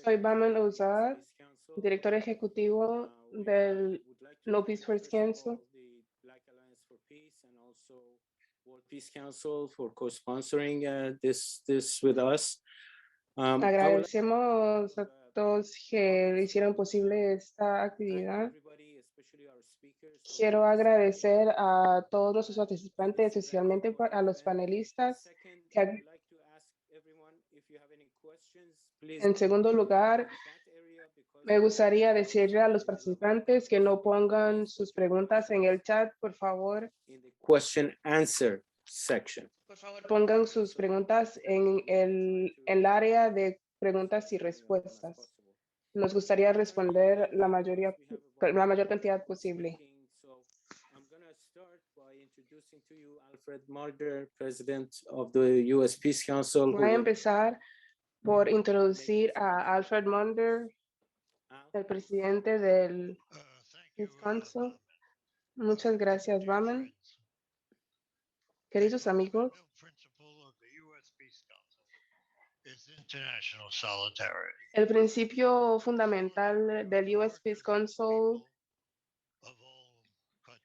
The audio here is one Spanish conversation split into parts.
Soy Baman Ouzad, director ejecutivo del No Peace First Council. World Peace Council for co-sponsoring this with us. Agradecemos a todos que hicieron posible esta actividad. Quiero agradecer a todos los participantes, especialmente a los panelistas. En segundo lugar, me gustaría decirle a los participantes que no pongan sus preguntas en el chat, por favor. Question answer section. Por favor, pongan sus preguntas en el área de preguntas y respuestas. Nos gustaría responder la mayor cantidad posible. Alfred Mulder, President of the U.S. Peace Council. Voy a empezar por introducir a Alfred Mulder, el presidente del Peace Council. Muchas gracias, Baman. Queridos amigos, el principio fundamental del U.S. Peace Council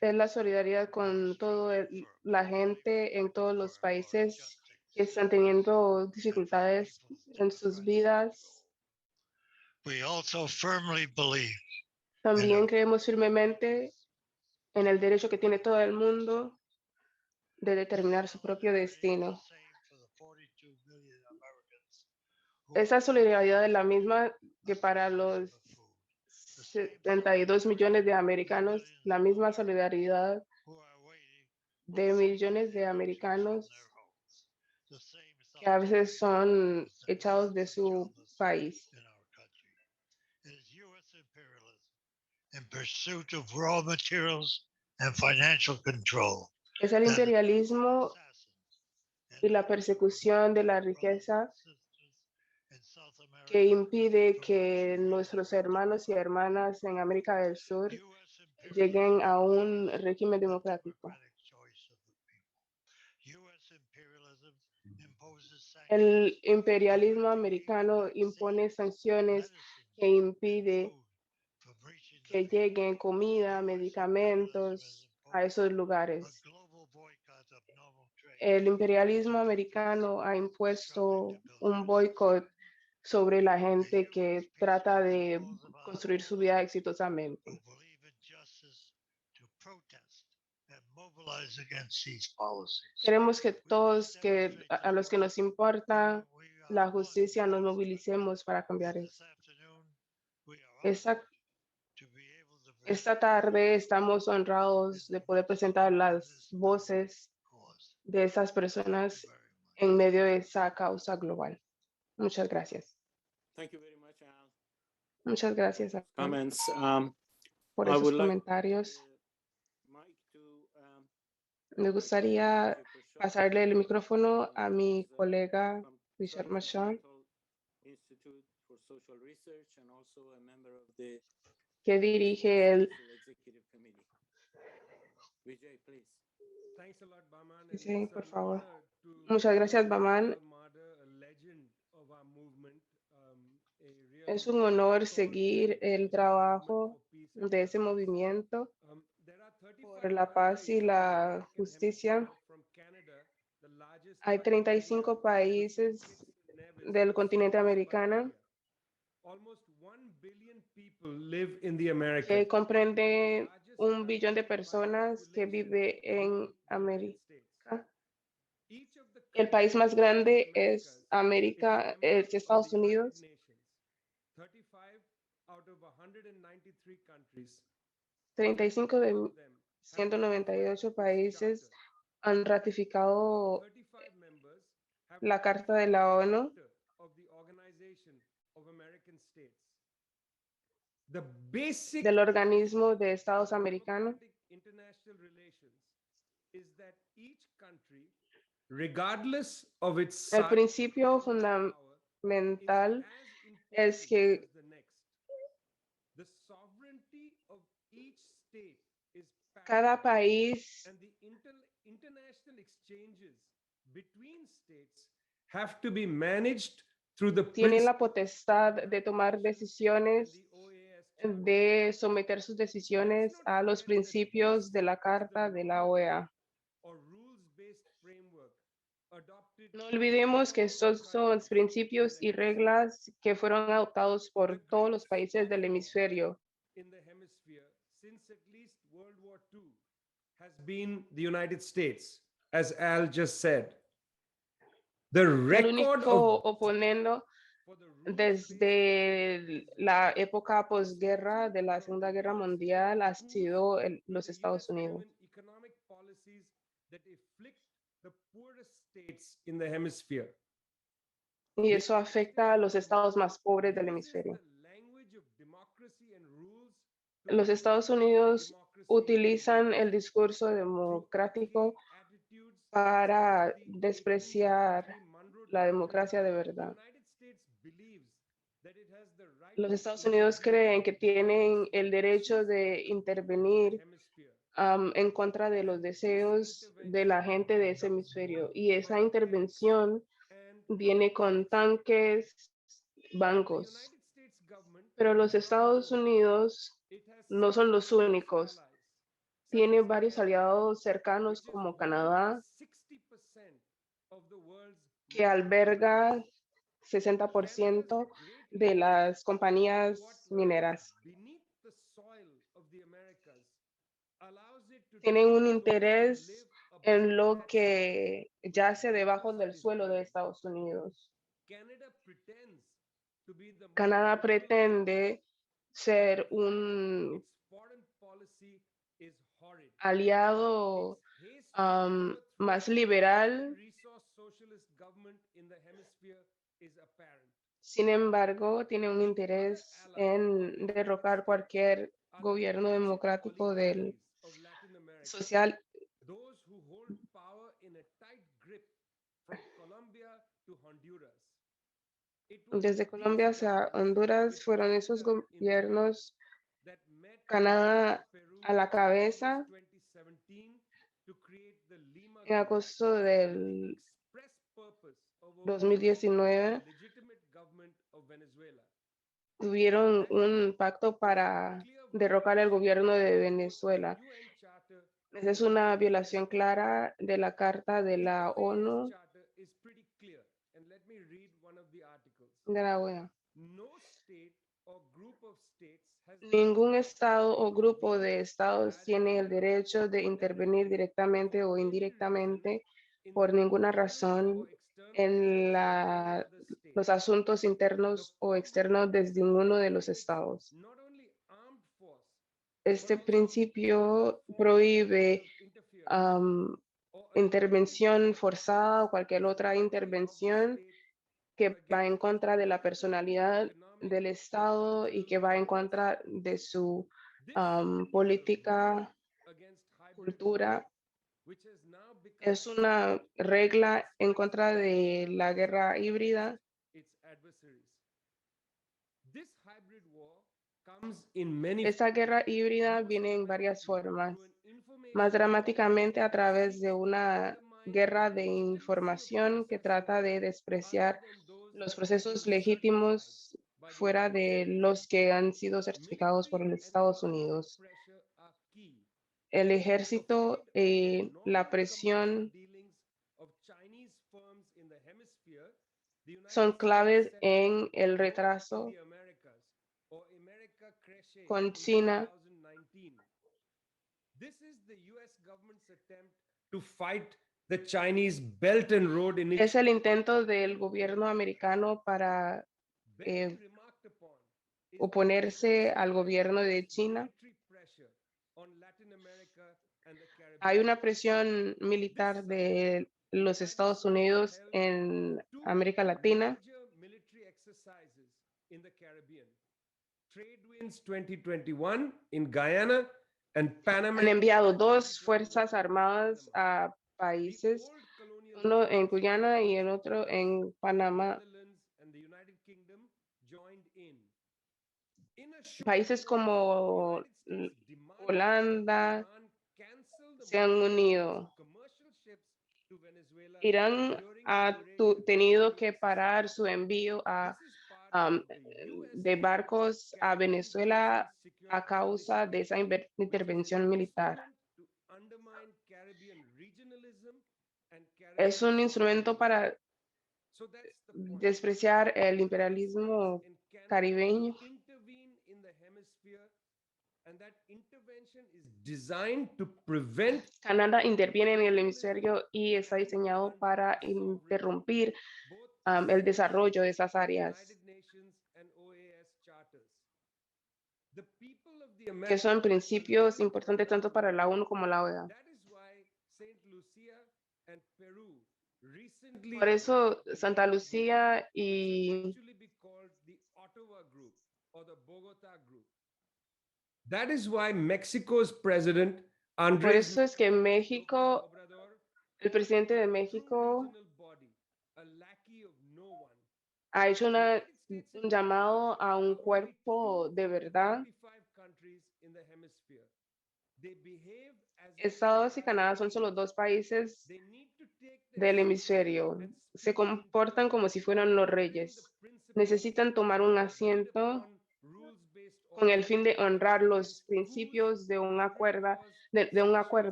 es la solidaridad con toda la gente en todos los países que están teniendo dificultades en sus vidas. También creemos firmemente en el derecho que tiene todo el mundo de determinar su propio destino. Esa solidaridad es la misma que para los 72 millones de americanos, la misma solidaridad de millones de americanos que a veces son echados de su país. Es el imperialismo y la persecución de la riqueza que impide que nuestros hermanos y hermanas en América del Sur lleguen a un régimen democrático. El imperialismo americano impone sanciones que impide que lleguen comida, medicamentos a esos lugares. El imperialismo americano ha impuesto un boicot sobre la gente que trata de construir su vida exitosamente. Queremos que todos a los que nos importa la justicia nos movilicemos para cambiar eso. Esta tarde estamos honrados de poder presentar las voces de esas personas en medio de esa causa global. Muchas gracias. Thank you very much, Al. Muchas gracias Comments. por I esos would like comentarios. Mike to, Me gustaría pasarle el micrófono a mi colega Richard Machon, Institute for Social Research and also a member of the que dirige el Executive Committee. Vijay, please. Thanks a lot, Baman. Sí, por favor. To Muchas gracias, Baman. a legend of our movement, a real Es un honor seguir el trabajo de ese movimiento there are 35 por la paz y la justicia. from Canada, the largest Hay 35 países del continente americano almost 1 billion people live in the Americas. que comprende 1 billón de personas que vive en América. El país más grande es Estados Unidos. 35 out of 193 countries 35 de 198 países han ratificado 35 members have la Carta de la ONU. of the Organization of American States. The basic Del organismo de Estados americanos. international relations is that each country, regardless of its El size, principio fundamental es que the next. The sovereignty of each state is cada país and the international exchanges between states have to be managed through the tienen la potestad de tomar decisiones, de someter sus decisiones a los principios de la Carta de la OEA. No olvidemos que estos son principios y reglas que fueron adoptados por todos los países del hemisferio. in the hemisphere since at least World War II has been the United States, as Al just said. The El record único of oponente for the rules-based desde la época posguerra de la Segunda Guerra Mundial ha sido los Estados Unidos. economic policies that afflict the poorest states in the hemisphere. Y eso afecta a los estados más pobres del hemisferio. Los Estados Unidos utilizan el discurso democrático para despreciar la democracia de verdad. Los Estados Unidos creen que tienen el derecho de intervenir en contra de los deseos de la gente de ese hemisferio. Y esa intervención viene con tanques, bancos. Pero los Estados Unidos no son los únicos. Tiene varios aliados cercanos como Canadá, que alberga 60% de las compañías mineras. Tienen un interés en lo que yace debajo del suelo de Estados Unidos. Canadá pretende ser un aliado más liberal. Sin embargo, tiene un interés en derrocar cualquier gobierno democrático del social. Desde Colombia hacia Honduras fueron esos gobiernos, Canadá a la cabeza. En agosto del 2019 tuvieron un pacto para derrocar el gobierno de Venezuela. Esa es una violación clara de la Carta de la ONU de la OEA. Ningún estado o grupo de estados tiene el derecho de intervenir directamente o indirectamente por ninguna razón en los asuntos internos o externos de ninguno de los estados. Este principio prohíbe intervención forzada o cualquier otra intervención que va en contra de la personalidad del Estado y que va en contra de su política, cultura. Es una regla en contra de la guerra híbrida. Esta guerra híbrida viene en varias formas, más dramáticamente a través de una guerra de información que trata de despreciar los procesos legítimos fuera de los que han sido certificados por los Estados Unidos. El ejército y la presión son claves en el retraso con China. Es el intento del gobierno americano para oponerse al gobierno de China. Hay una presión militar de los Estados Unidos en América Latina. Han enviado 2 fuerzas armadas a países, uno en Guyana y el otro en Panamá. Países como Holanda se han unido. Irán ha tenido que parar su envío de barcos a Venezuela a causa de esa intervención militar. Es un instrumento para despreciar el imperialismo caribeño. Canadá interviene en el hemisferio y está diseñado para interrumpir el desarrollo de esas áreas, que son principios importantes tanto para la ONU como la OEA. Por eso Santa Lucía y That is why Mexico's president por Andrés eso es que México, el presidente de México ha hecho un llamado a un cuerpo de verdad. Estados y Canadá son solo dos países del hemisferio. Se comportan como si fueran los reyes. Necesitan tomar un asiento con el fin de honrar los principios de un acuerdo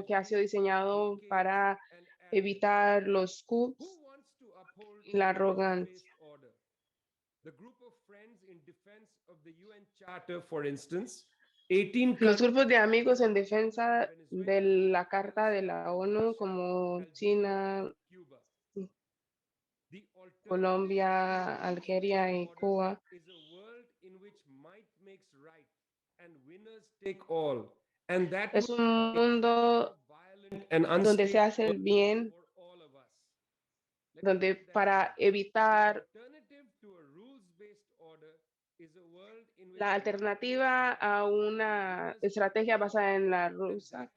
que ha sido diseñado para evitar los coups y la arrogancia. Los grupos de amigos en defensa de la Carta de la ONU, como China, Colombia, Algeria y Cuba, es un mundo donde se hace el bien, donde para evitar la alternativa a una estrategia basada en la rusa.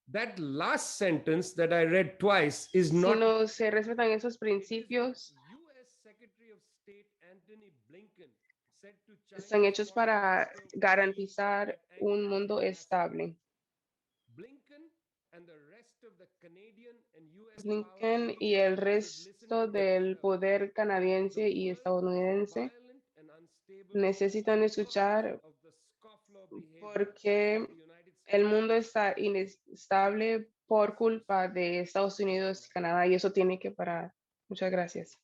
That last sentence that I read twice is Si not no se respetan esos principios, están hechos para garantizar un mundo estable. Blinken y el resto del poder canadiense y estadounidense necesitan escuchar porque el mundo está inestable por culpa de Estados Unidos y Canadá y eso tiene que parar. Muchas gracias.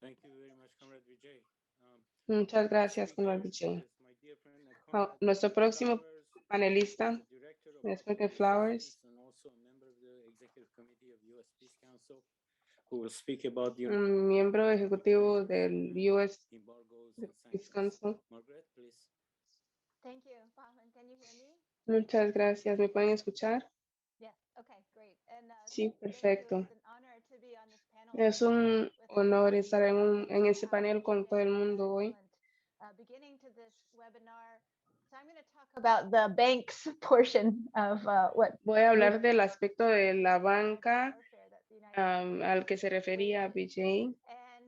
Thank you very much, Comrade Vijay. Muchas gracias, Comrade Vijay. Nuestro próximo panelista es Michael Flowers, un miembro ejecutivo del U.S. Peace Council. Margaret, please. Thank you. Bachman, can you hear me? Muchas gracias. ¿Me pueden escuchar? Yes. Okay, great. And Sí, thank you. perfecto. It's an honor to be on this panel Es un with honor everyone. estar en este panel con todo el mundo hoy. Beginning to this webinar, so I'm going to talk about the banks portion of what Voy a hablar del aspecto de la banca al que se refería Vijay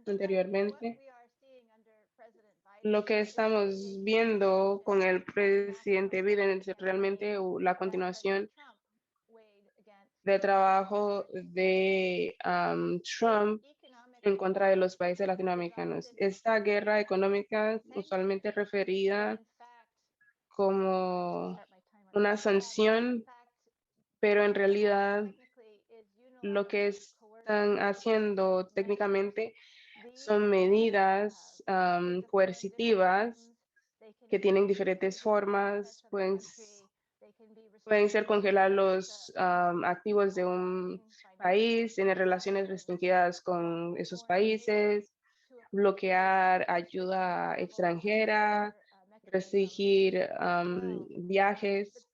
anteriormente. Lo que estamos viendo con el presidente Biden es realmente la continuación de trabajo de Trump en contra de los países latinoamericanos. Esta guerra económica, usualmente referida como una sanción, pero en realidad lo que están haciendo técnicamente son medidas coercitivas que tienen diferentes formas, pueden ser congelar los activos de un país, tener relaciones restringidas con esos países, bloquear ayuda extranjera, restringir viajes.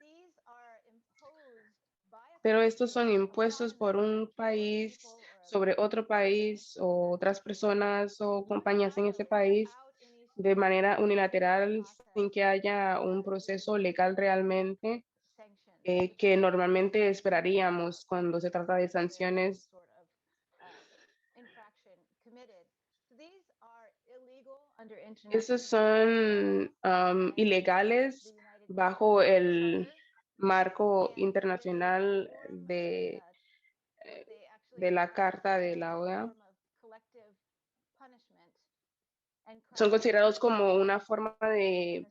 Pero estos son impuestos por un país sobre otro país o otras personas o compañías en ese país de manera unilateral sin que haya un proceso legal realmente que normalmente esperaríamos cuando se trata de sanciones. Esos son ilegales bajo el marco internacional de la Carta de la OEA. Son considerados como una forma de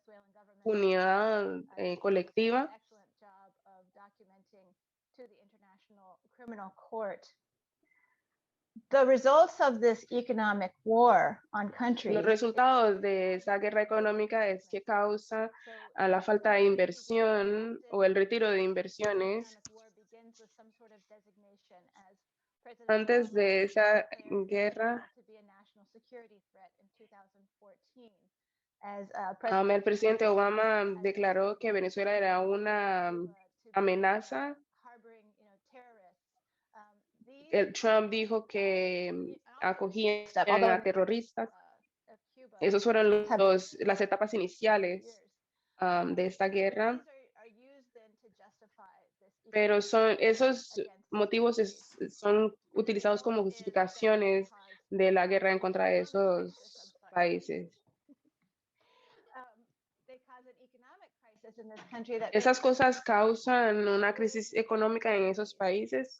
unidad colectiva. The results of this economic war on countries. Los resultados de esa guerra económica es que causa a la falta de inversión o el retiro de inversiones. Antes de esa guerra, el presidente Obama declaró que Venezuela era una amenaza. Trump dijo que acogían a terroristas. Esos fueron las etapas iniciales de esta guerra. Pero esos motivos son utilizados como justificaciones de la guerra en contra de esos países. Esas cosas causan una crisis económica en esos países.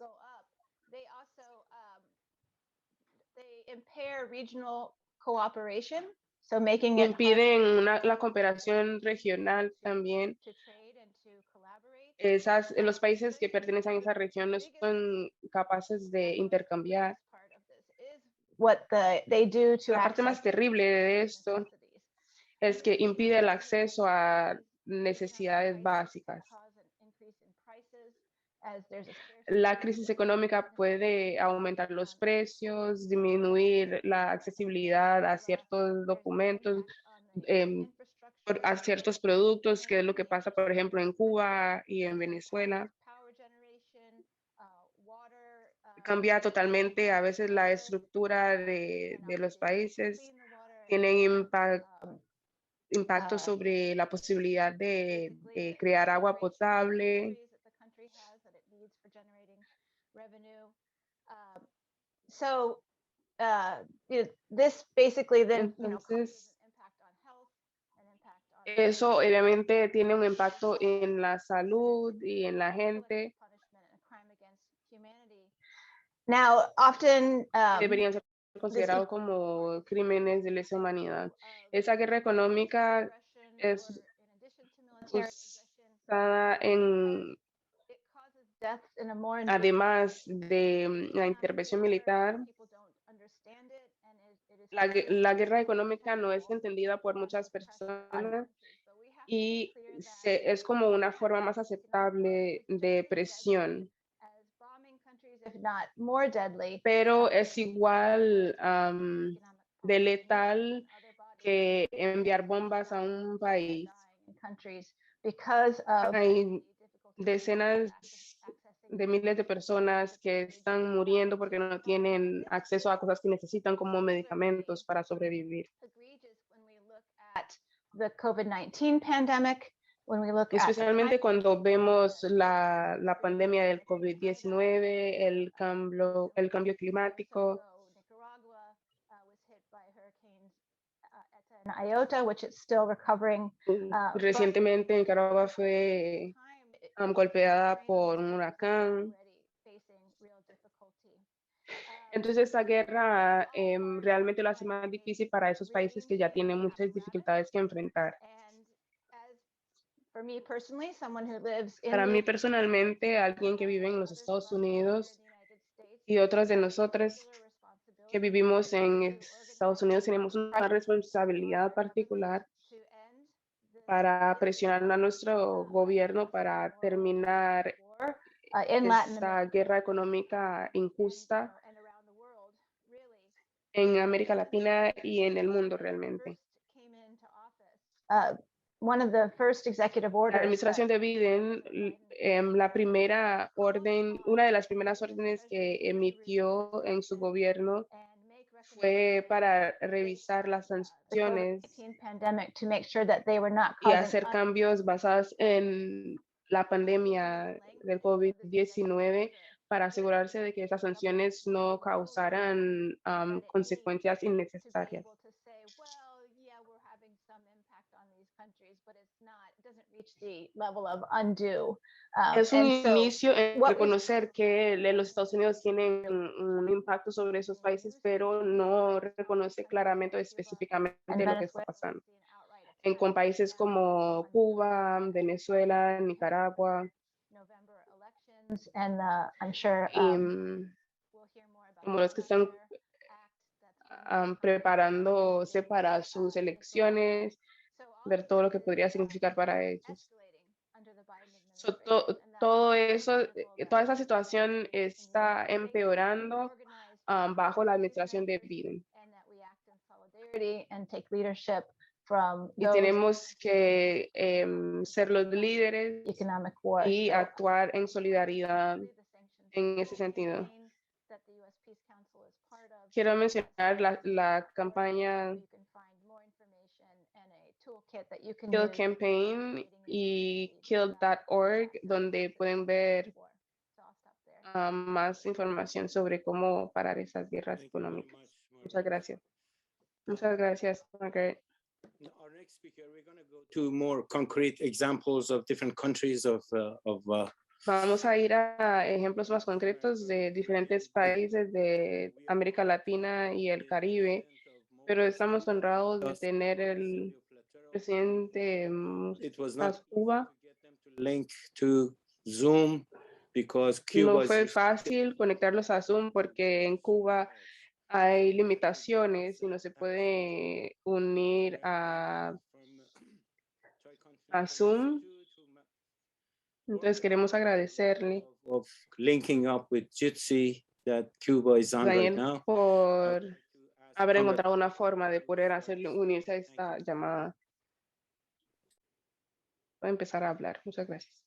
Impiden la cooperación regional también. Los países que pertenecen a esa región no son capaces de intercambiar. La parte más terrible de esto es que impide el acceso a necesidades básicas. La crisis económica puede aumentar los precios, disminuir la accesibilidad a ciertos documentos, a ciertos productos, que es lo que pasa, por ejemplo, en Cuba y en Venezuela. Cambia totalmente a veces la estructura de los países, tienen impacto sobre la posibilidad de crear agua potable. Entonces, eso obviamente tiene un impacto en la salud y en la gente. Now, often Deberían ser considerados como crímenes de lesa humanidad. Esa guerra económica es usada además de la intervención militar. La guerra económica no es entendida por muchas personas y es como una forma más aceptable de presión. Pero es igual de letal que enviar bombas a un país. Hay decenas de miles de personas que están muriendo porque no tienen acceso a cosas que necesitan como medicamentos para sobrevivir. Especialmente cuando vemos la pandemia del COVID-19, el cambio climático. Recientemente Nicaragua fue golpeada por un huracán. Entonces esta guerra realmente lo hace más difícil para esos países que ya tienen muchas dificultades que enfrentar. Para mí personalmente, alguien que vive en los Estados Unidos y otros de nosotros que vivimos en Estados Unidos tenemos una responsabilidad particular para presionar a nuestro gobierno para terminar esta guerra económica injusta en América Latina y en el mundo realmente. La administración de Biden, una de las primeras órdenes que emitió en su gobierno fue para revisar las sanciones y hacer cambios basados en la pandemia del COVID-19 para asegurarse de que esas sanciones no causaran consecuencias innecesarias. Es un and so inicio en what we- reconocer que los Estados Unidos tienen un impacto sobre esos países, pero no reconoce claramente o específicamente lo que está pasando. Con países como Cuba, Venezuela, Nicaragua, November elections, and I'm sure y, we'll hear more about como the los que están Clean Air Act that's preparándose para sus elecciones, So all ver of todo lo this que podría is significar para ellos. escalating under the Biden So, administration, and that's todo eso, wonderful that toda esa we situación está can empeorando organize bajo la administración de Biden. and that we act in solidarity and take leadership from Y those tenemos que ser los líderes economic war. y So actuar en solidaridad the sanctions en ese sentido. campaign that the US Peace Council is part of. Quiero mencionar la campaña You can find more information and a toolkit that you can Kill use Campaign y kill.org, donde pueden ver So I'll stop there. más información sobre cómo parar esas guerras Thank you very económicas. much, Muchas Margaret. gracias. Muchas gracias, Margaret. Our next speaker, we're going to go to more concrete examples of different countries of Vamos a ir a ejemplos más concretos de diferentes países de América Latina y el Caribe, pero estamos honrados de tener el presidente It was not Cuba. to get them to link to Zoom because Cuba No is fue restricted fácil conectarlos a Zoom porque en Cuba hay limitaciones y no se puede unir a Zoom. Entonces queremos agradecerle of linking up with Jitsi that Cuba is on right Daniel now. por haber Congrats. encontrado una forma de poder hacerle unirse a esta llamada. Voy a empezar a hablar. Muchas gracias.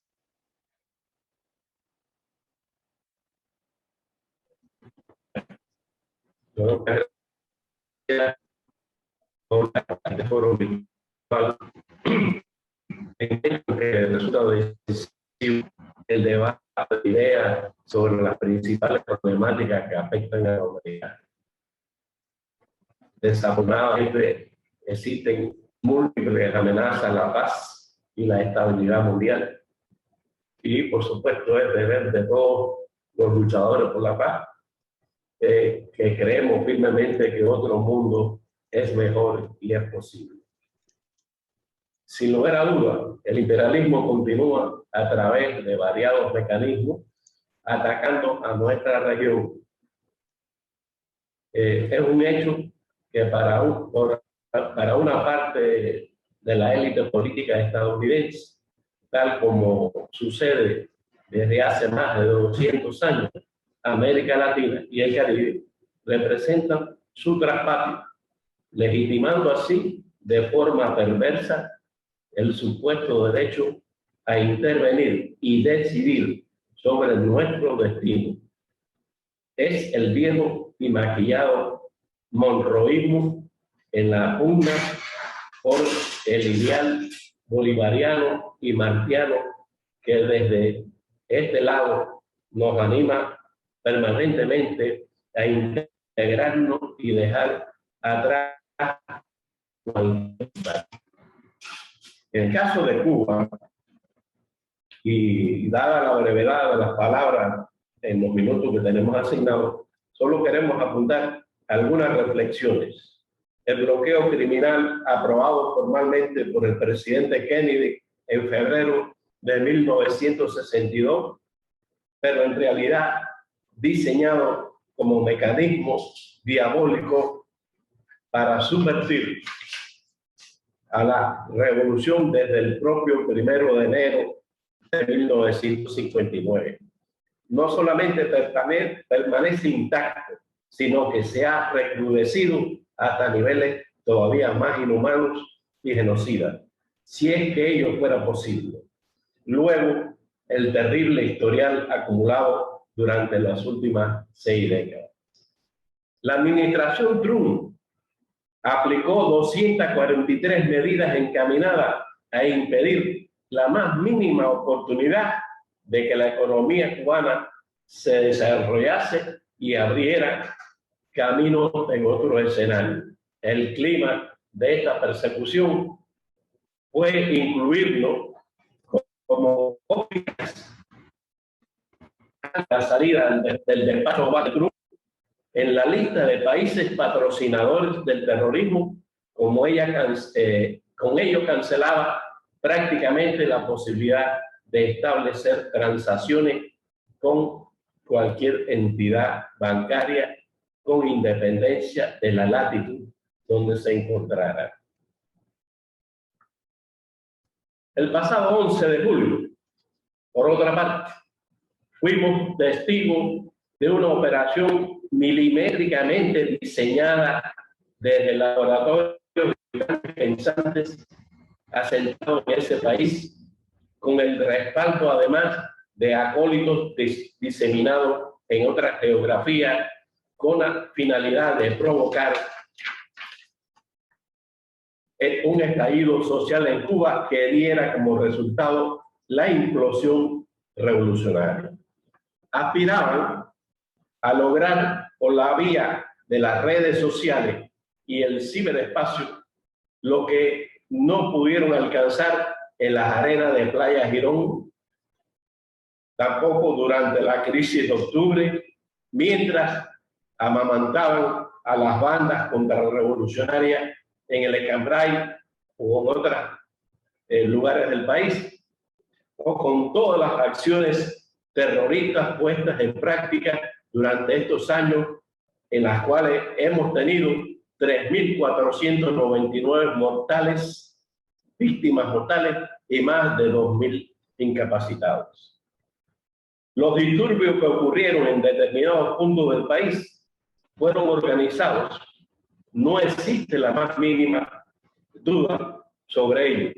El resultado decisivo, el debate de ideas sobre las principales problemáticas que afectan a la humanidad. Desafortunadamente, existen múltiples amenazas a la paz y la estabilidad mundial. Y, por supuesto, es deber de todos los luchadores por la paz que creemos firmemente que otro mundo es mejor y es posible. Sin lugar a dudas, el imperialismo continúa a través de variados mecanismos atacando a nuestra región. Es un hecho que para una parte de la élite política estadounidense, tal como sucede desde hace más de 200 años, América Latina y el Caribe representan su traspatio, legitimando así de forma perversa el supuesto derecho a intervenir y decidir sobre nuestro destino. Es el viejo y maquillado monroísmo en la pugna por el ideal bolivariano y martiano que desde este lado nos anima permanentemente a integrarnos y dejar atrás cualquier parte. En el caso de Cuba, y dada la brevedad de las palabras en los minutos que tenemos asignados, solo queremos apuntar algunas reflexiones. El bloqueo criminal aprobado formalmente por el presidente Kennedy en febrero de 1962, pero en realidad diseñado como mecanismo diabólico para subvertir a la revolución desde el propio 1 de enero de 1959. No solamente permanece intacto, sino que se ha recrudecido hasta niveles todavía más inhumanos y genocidas, si es que ello fuera posible. Luego, el terrible historial acumulado durante las últimas 6 décadas. La administración Trump aplicó 243 medidas encaminadas a impedir la más mínima oportunidad de que la economía cubana se desarrollase y abriera caminos en otro escenario. El clima de esta persecución fue incluirlo como ópticas la salida del despacho Oval Cruz en la lista de países patrocinadores del terrorismo, con ello cancelaba prácticamente la posibilidad de establecer transacciones con cualquier entidad bancaria con independencia de la latitud donde se encontrara. El pasado 11 de julio, por otra parte, fuimos testigos de una operación milimétricamente diseñada desde el laboratorio de pensantes asentado en ese país, con el respaldo además de acólitos diseminados en otras geografías, con la finalidad de provocar un estallido social en Cuba que diera como resultado la implosión revolucionaria. Aspiraban a lograr por la vía de las redes sociales y el ciberespacio lo que no pudieron alcanzar en las arenas de Playa Girón, tampoco durante la crisis de octubre, mientras amamantaban a las bandas contrarrevolucionarias en el Escambray o en otros lugares del país, o con todas las acciones terroristas puestas en práctica durante estos años, en las cuales hemos tenido 3.499 mortales, víctimas mortales y más de 2.000 incapacitados. Los disturbios que ocurrieron en determinados puntos del país fueron organizados. No existe la más mínima duda sobre ello.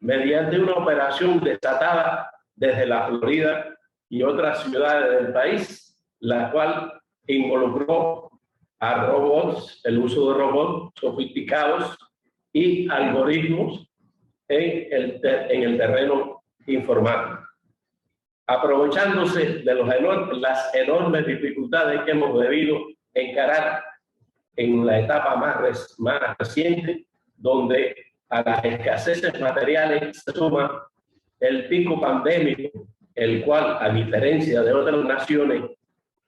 Mediante una operación desatada desde la Florida y otras ciudades del país, la cual involucró a robots, el uso de robots sofisticados y algoritmos en el terreno informático. Aprovechándose de las enormes dificultades que hemos debido encarar en la etapa más reciente, donde a las escaseces materiales se suma el pico pandémico, el cual, a diferencia de otras naciones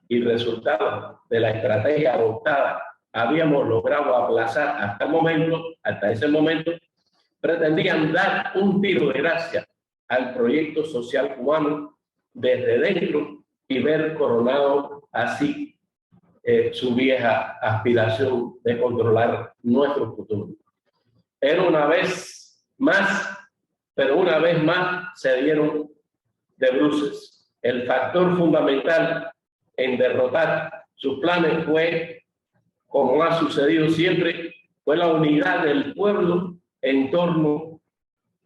y resultado de la estrategia adoptada, habíamos logrado aplazar hasta ese momento, pretendían dar un tiro de gracia al proyecto social cubano desde dentro y ver coronado así su vieja aspiración de controlar nuestro futuro. Era una vez más, pero una vez más se dieron de bruces. El factor fundamental en derrotar sus planes fue, como ha sucedido siempre, fue la unidad del pueblo en torno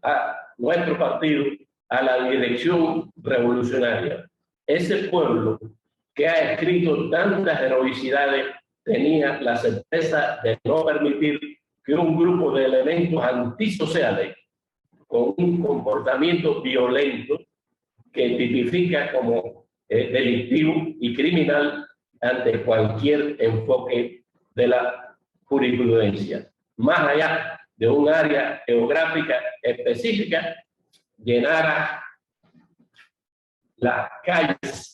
a nuestro partido, a la dirección revolucionaria. Ese pueblo que ha escrito tantas heroicidades tenía la certeza de no permitir que un grupo de elementos antisociales con un comportamiento violento que tipifica como delictivo y criminal ante cualquier enfoque de la jurisprudencia, más allá de un área geográfica específica, llenara las calles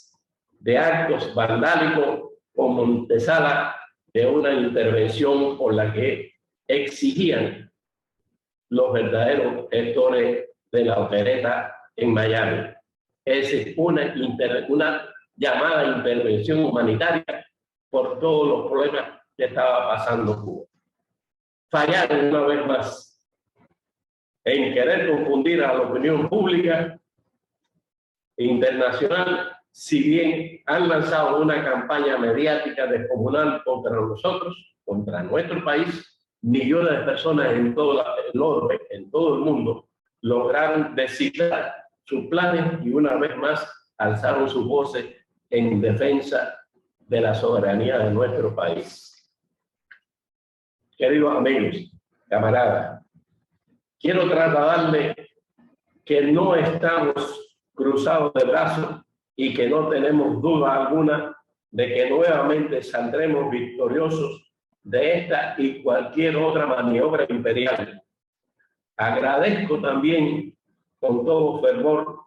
de actos vandálicos como antesala de una intervención por la que exigían los verdaderos gestores de la opereta en Miami. Es una llamada intervención humanitaria por todos los problemas que estaba pasando Cuba. Fallaron una vez más en querer confundir a la opinión pública internacional, si bien han lanzado una campaña mediática descomunal contra nosotros, contra nuestro país. Millones de personas en todo el orbe, en todo el mundo, lograron descifrar sus planes y una vez más alzaron sus voces en defensa de la soberanía de nuestro país. Queridos amigos, camaradas, quiero trasladarles que no estamos cruzados de brazos y que no tenemos duda alguna de que nuevamente saldremos victoriosos de esta y cualquier otra maniobra imperial. Agradezco también con todo fervor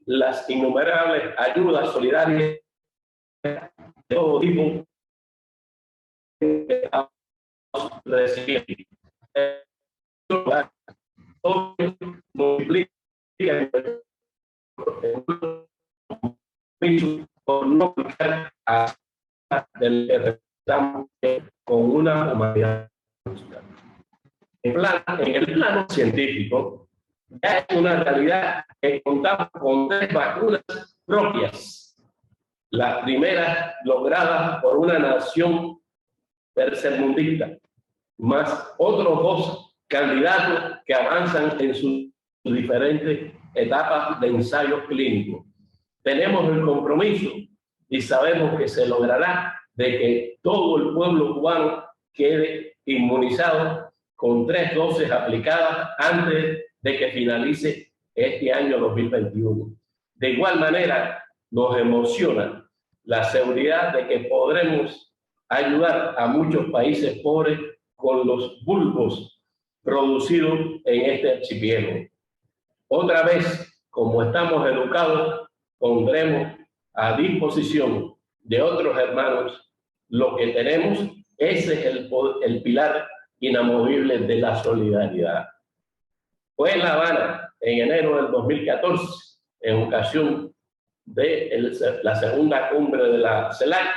las innumerables ayudas solidarias de todo tipo que estamos recibiendo. Todo multiplica por no fijar a del que estamos con una humanidad. En el plano científico, ya es una realidad que contamos con 3 vacunas propias. Las primeras logradas por una nación tercermundista, más otros 2 candidatos que avanzan en sus diferentes etapas de ensayos clínicos. Tenemos el compromiso y sabemos que se logrará de que todo el pueblo cubano quede inmunizado con 3 dosis aplicadas antes de que finalice este año 2021. De igual manera, nos emociona la seguridad de que podremos ayudar a muchos países pobres con los bulbos producidos en este archipiélago. Otra vez, como estamos educados, pondremos a disposición de otros hermanos lo que tenemos. Ese es el pilar inamovible de la solidaridad. Fue en La Habana, en enero del 2014, en ocasión de la segunda cumbre de la CELAC,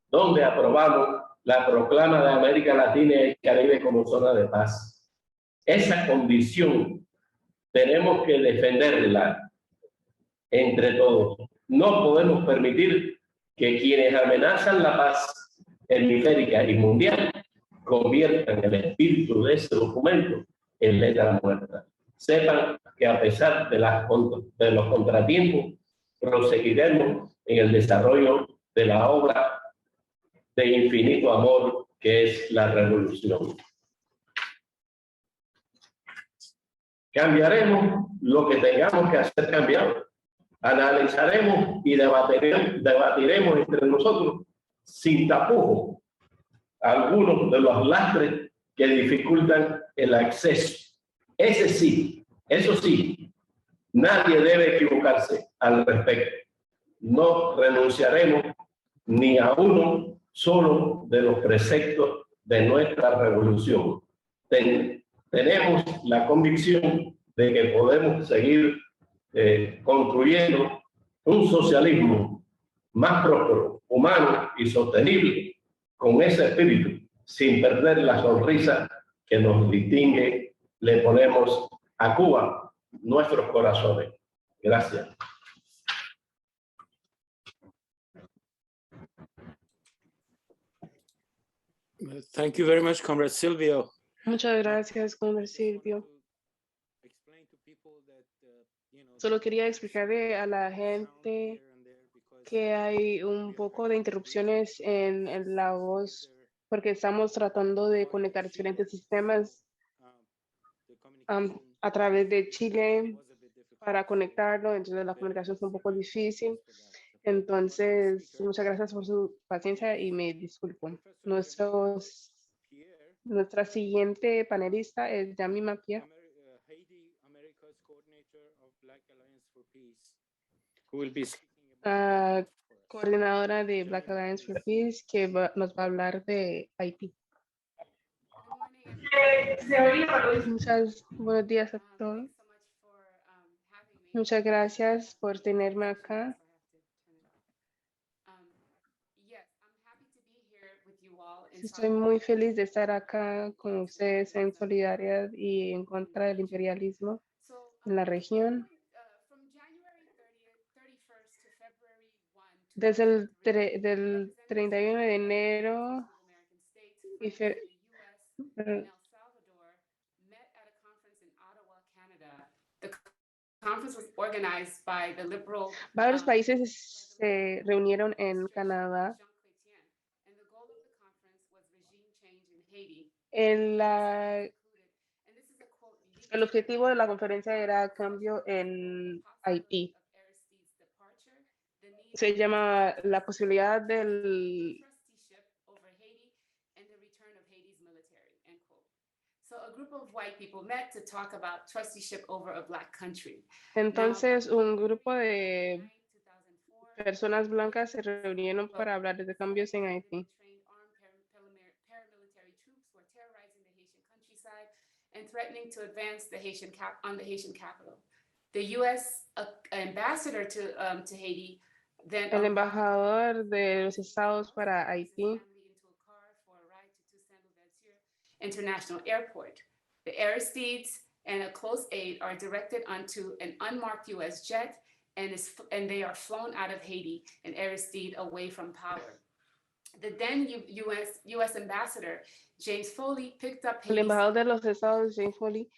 donde aprobamos la proclama de América Latina y el Caribe como zona de paz. Esa condición tenemos que defenderla entre todos. No podemos permitir que quienes amenazan la paz hemisférica y mundial conviertan el espíritu de ese documento en letra muerta. Sepan que a pesar de los contratiempos, proseguiremos en el desarrollo de la obra de infinito amor que es la revolución. Cambiaremos lo que tengamos que hacer cambiar. Analizaremos y debatiremos entre nosotros sin tapujos algunos de los lastres que dificultan el acceso. Eso sí, nadie debe equivocarse al respecto. No renunciaremos ni a uno solo de los preceptos de nuestra revolución. Tenemos la convicción de que podemos seguir construyendo un socialismo más próspero, humano y sostenible con ese espíritu, sin perder la sonrisa que nos distingue. Le ponemos a Cuba nuestros corazones. Gracias. Thank you very much, Comrade Silvio. Muchas gracias, Comrade Silvio. Solo quería explicarle a la gente que hay un poco de interrupciones en la voz porque estamos tratando de conectar diferentes sistemas a través de Chile para conectarlo, entonces la comunicación fue un poco difícil. Entonces, muchas gracias por su paciencia y me disculpo. Nuestra siguiente panelista es Yamima Pia. Coordinadora de Black Alliance for Peace, que nos va a hablar de Haití. Muchas buenos días a todos. Muchas gracias por tenerme acá. Estoy muy feliz de estar acá con ustedes en solidaridad y en contra del imperialismo en la región. Desde el 31 de enero varios países se reunieron en Canadá. El objetivo de la conferencia era cambio en Haití. Se llama la posibilidad del So a group of white people met to talk about trusteeship over a black country. Entonces, un grupo de personas blancas se reunieron para hablar de cambios en Haití. Paramilitary troops were terrorizing the Haitian countryside and threatening to advance the on the Haitian capital. The U.S. ambassador to Haiti then El embajador de los Estados para Haití International Airport. The Aristides and a close aide are directed onto an unmarked U.S. jet and they are flown out of Haiti and Aristide away from power. The then U.S. ambassador, James Foley, picked up El embajador de los Estados, James Foley,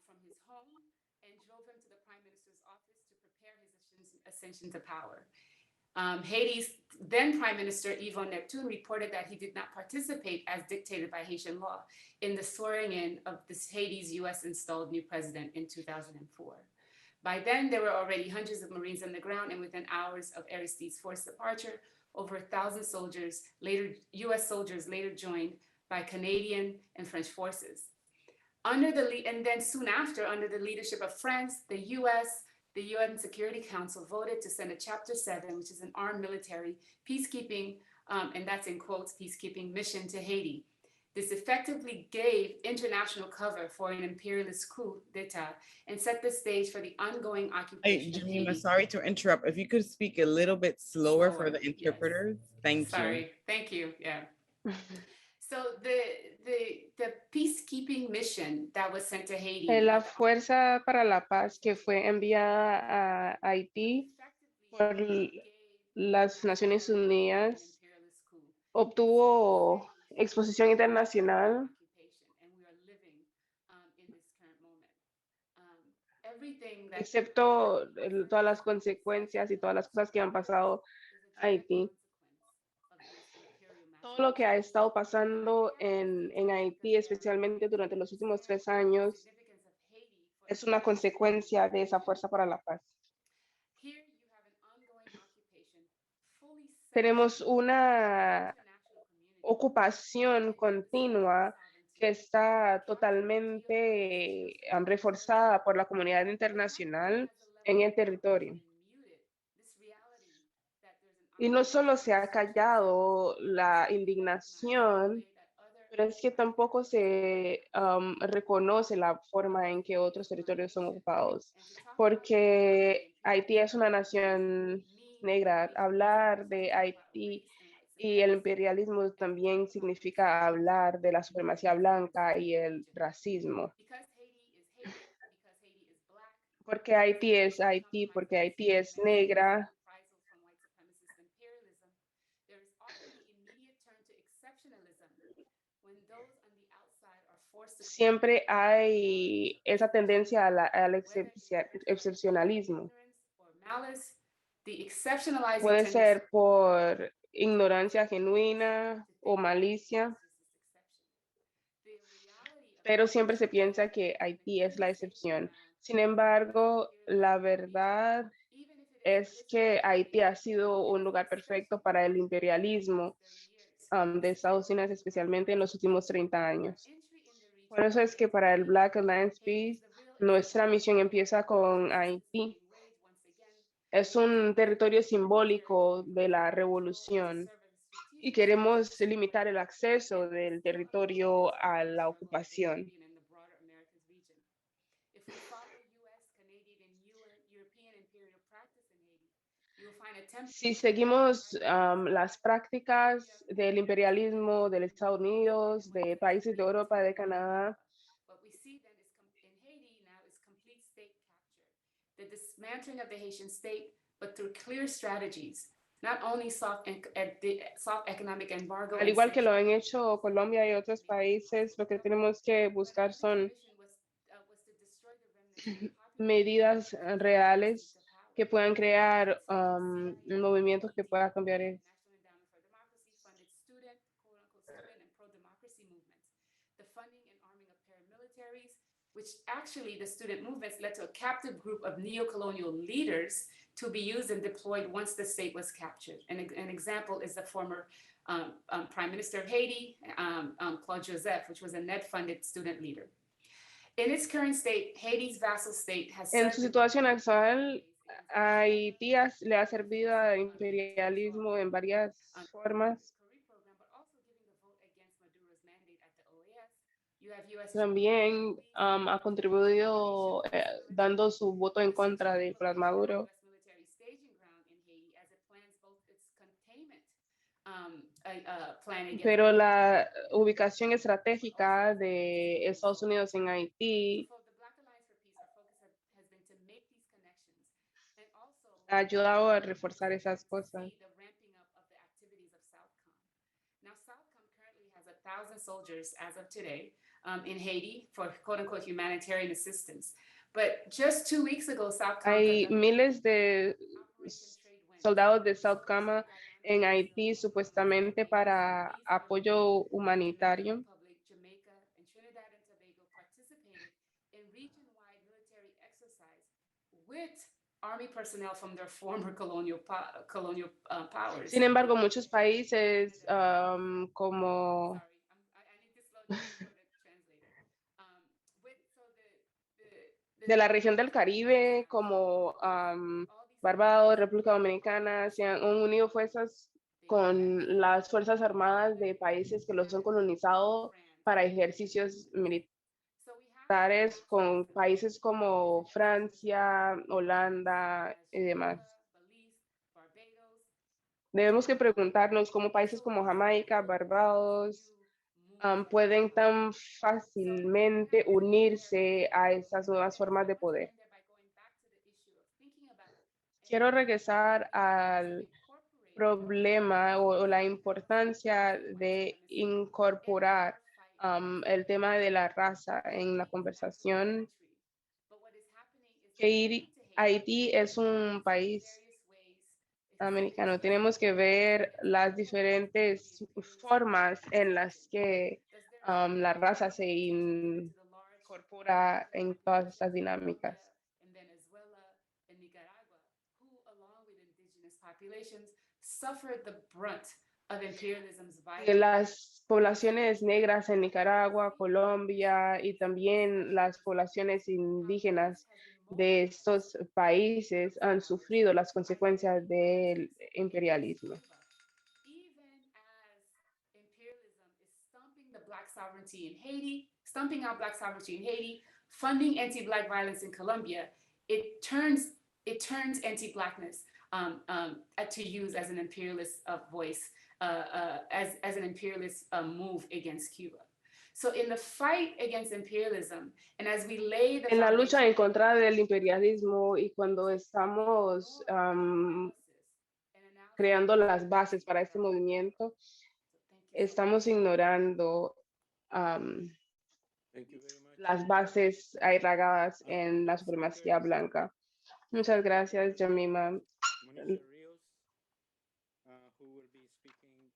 from his home and drove him to the prime minister's office to prepare his ascension to power. Haiti's then Prime Minister Yvon Neptune reported that he did not participate as dictated by Haitian law in the swearing in of this Haiti's US installed new president in 2004. By then, there were already hundreds of Marines on the ground, and within hours of Aristide's forced departure, over 1,000 soldiers, US soldiers later joined by Canadian and French forces. And then soon after, under the leadership of France, the US, the UN Security Council voted to send a Chapter 7, which is an armed military peacekeeping, and that's in quotes, peacekeeping mission to Haiti. This effectively gave international cover for an imperialist coup d'etat and set the stage for the ongoing occupation. Hey, Jemima, sorry to interrupt. If you could speak a little bit slower for the interpreters. Yes. Thank you. Sorry, thank you, yeah. So the peacekeeping mission that was sent to Haiti. La Fuerza para la Paz que fue enviada a Haití por las Naciones Unidas obtuvo exposición internacional. Excepto todas las consecuencias y todas las cosas que han pasado a Haití. Todo lo que ha estado pasando en Haití, especialmente durante los últimos 3 años, es una consecuencia de esa fuerza para la paz. Tenemos una ocupación continua que está totalmente reforzada por la comunidad internacional en el territorio. Y no solo se ha callado la indignación, pero es que tampoco se reconoce la forma en que otros territorios son ocupados, porque Haití es una nación negra. Hablar de Haití y el imperialismo también significa hablar de la supremacía blanca y el racismo. Porque Haití es Haití, porque Haití es negra. Siempre hay esa tendencia al excepcionalismo. Puede ser por ignorancia genuina o malicia, pero siempre se piensa que Haití es la excepción. Sin embargo, la verdad es que Haití ha sido un lugar perfecto para el imperialismo de Estados Unidos, especialmente en los últimos 30 años. Por eso es que para el Black Alliance Peace, nuestra misión empieza con Haití. Es un territorio simbólico de la revolución y queremos limitar el acceso del territorio a la ocupación. Si seguimos las prácticas del imperialismo de Estados Unidos, de países de Europa, de Canadá, the dismantling of the Haitian state, but through clear strategies, not only soft economic embargo. Al igual que lo han hecho Colombia y otros países, lo que tenemos que buscar son medidas reales que puedan crear movimientos que puedan cambiar eso. Which actually the student movements led to a captive group of neo-colonial leaders to be used and deployed once the state was captured. And an example is the former Prime Minister of Haiti, Claude Joseph, which was a net-funded student leader. In its current state, Haiti's vassal state has En su served situación the actual, Haití le ha servido al imperialismo en varias formas. También ha contribuido dando su voto en contra de Nicolás Maduro. Pero la ubicación estratégica de Estados Unidos en Haití ha ayudado a reforzar esas cosas. Now, Southcom currently has 1,000 soldiers as of today in Haiti for quote unquote humanitarian assistance. But just 2 weeks ago, Southcom Hay conducted miles de Operation Trade Wind. soldados de Southcom en Haití supuestamente para apoyo humanitario. Jamaica and Trinidad and Tobago participated in region-wide military exercise with army personnel from their former colonial powers. Sin embargo, muchos países como Sorry, I need to slow down for the translator. de la región del Caribe, como Barbados, República Dominicana, se han unido fuerzas con las Fuerzas Armadas de países que los han colonizado para ejercicios militares con países como Francia, Holanda y demás. Debemos que preguntarnos cómo países como Jamaica, Barbados, pueden tan fácilmente unirse a estas nuevas formas de poder. Quiero regresar al problema o la importancia de incorporar el tema de la raza en la conversación. Haití es un país americano. Tenemos que ver las diferentes formas en las que la raza se incorpora en todas estas dinámicas. In Venezuela and Nicaragua, who, along with indigenous populations, suffered the brunt of imperialism's violence. Las poblaciones negras en Nicaragua, Colombia y también las poblaciones indígenas de estos países han sufrido las consecuencias del imperialismo. Even as imperialism is stumping the Black sovereignty in Haiti, stumping out Black sovereignty in Haiti, funding anti-Black violence in Colombia, it turns anti-Blackness to use as an imperialist voice, as an imperialist move against Cuba. So in the fight against imperialism, and as we lay the En la lucha en foundation- contra del imperialismo y cuando estamos creando las bases para este movimiento, estamos ignorando Thank you very much. las bases arraigadas en la supremacía blanca. Muchas gracias, Yamima. Monisha Rios, who will be speaking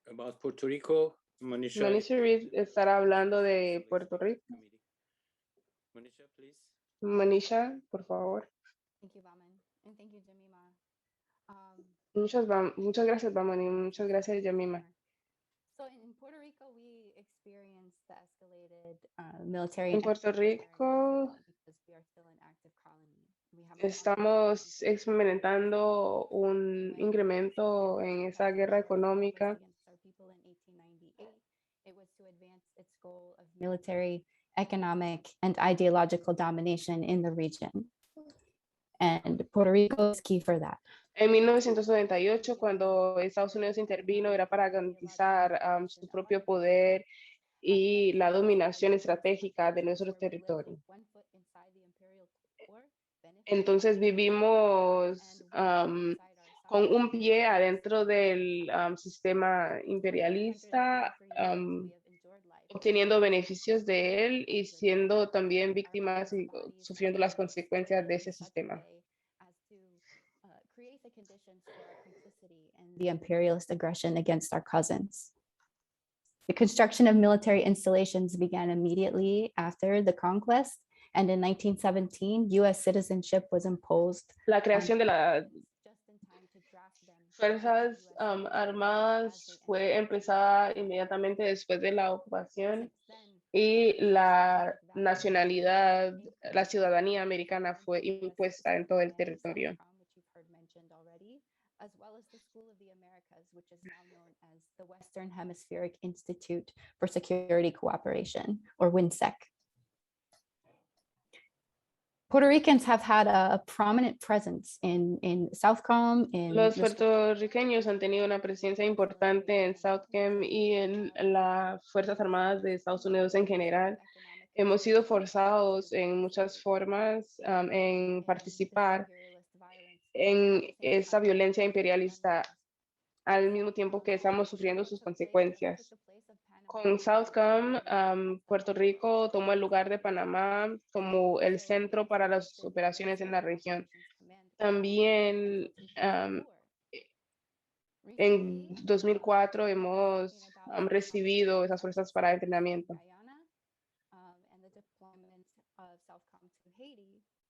about Puerto Rico. Monisha. Monisha Reed estará hablando de Puerto Rico. Committee. Monisha, please. Monisha, por favor. Thank you, Baman, and thank you, Jamima. Muchas gracias, Bamani. Muchas gracias, Yamima. So in Puerto Rico, we experienced the escalated military. En and Puerto economic Rico violence because we are still an active colony. We have a estamos experimentando un incremento en esa guerra económica. against our people in 1898. It was to advance its goal of military, economic, and ideological domination in the region. And Puerto Rico is key for that. En 1998, cuando Estados Unidos intervino, era para garantizar su propio poder y la dominación estratégica de nuestro territorio. Entonces vivimos con un pie adentro del sistema imperialista, obteniendo beneficios de él y siendo también víctimas y sufriendo las consecuencias de ese sistema. The imperialist aggression against our cousins. The construction of military installations began immediately after the conquest, and in 1917, U.S. citizenship was imposed. La creación de las Just in time to draft them. Fuerzas Armadas fue empezada inmediatamente después de la ocupación. Since then, y la nacionalidad, la ciudadanía americana fue impuesta en todo el territorio. As well as the School of the Americas, which is now known as the Western Hemispheric Institute for Security Cooperation, or WINSEC. Puerto Ricans have had a prominent presence in Southcom, in Los the puertorriqueños han tenido una presencia importante en Southcom y en las Fuerzas Armadas de Estados Unidos en general. Hemos sido forzados en muchas formas en participar en esa violencia imperialista al mismo tiempo que estamos sufriendo sus consecuencias. Con Southcom, Puerto Rico tomó el lugar de Panamá como el centro para las operaciones en la región. También en 2004 hemos recibido esas fuerzas para entrenamiento.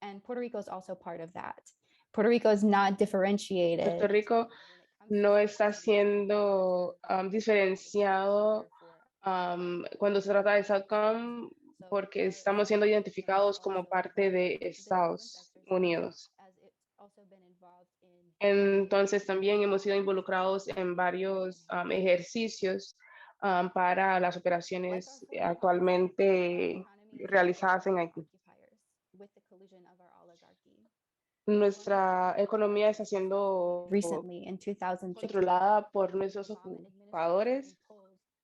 And Puerto Rico is also part of that. Puerto Rico is not differentiated. Puerto Rico no está siendo diferenciado cuando se trata de Southcom porque estamos siendo identificados como parte de Estados Unidos. Entonces también hemos sido involucrados en varios ejercicios para las operaciones actualmente realizadas en Haití. Nuestra economía está siendo Recently, in 2006, controlada por nuestros ocupadores.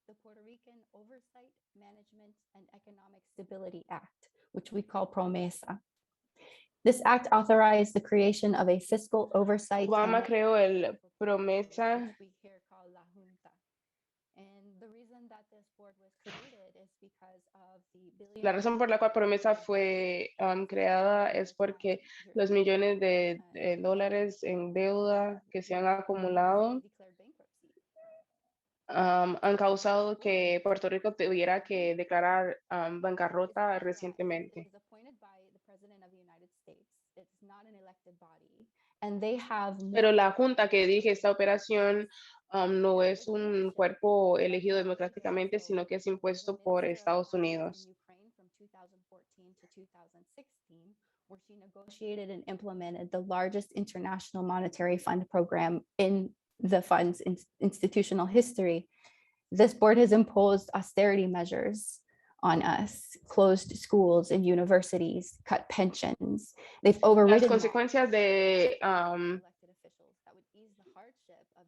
The Puerto Rican Oversight, Management, and Economic Stability Act, which we call PROMESA. This act authorized the creation of a fiscal oversight. Obama and creó el PROMESA. which we here call La Junta. And the reason that this board was created is because of the La razón por la cual PROMESA fue creada es porque los millones de dólares en deuda que se han acumulado han causado que Puerto Rico tuviera que declarar bancarrota recientemente. And they have Pero la junta que dirige esta operación no es un cuerpo elegido democráticamente, sino que es impuesto por Estados Unidos. Where she negotiated and implemented the largest international monetary fund program in the fund's institutional history. This board has imposed austerity measures on us, closed schools and universities, cut pensions. They've Las overridden consecuencias de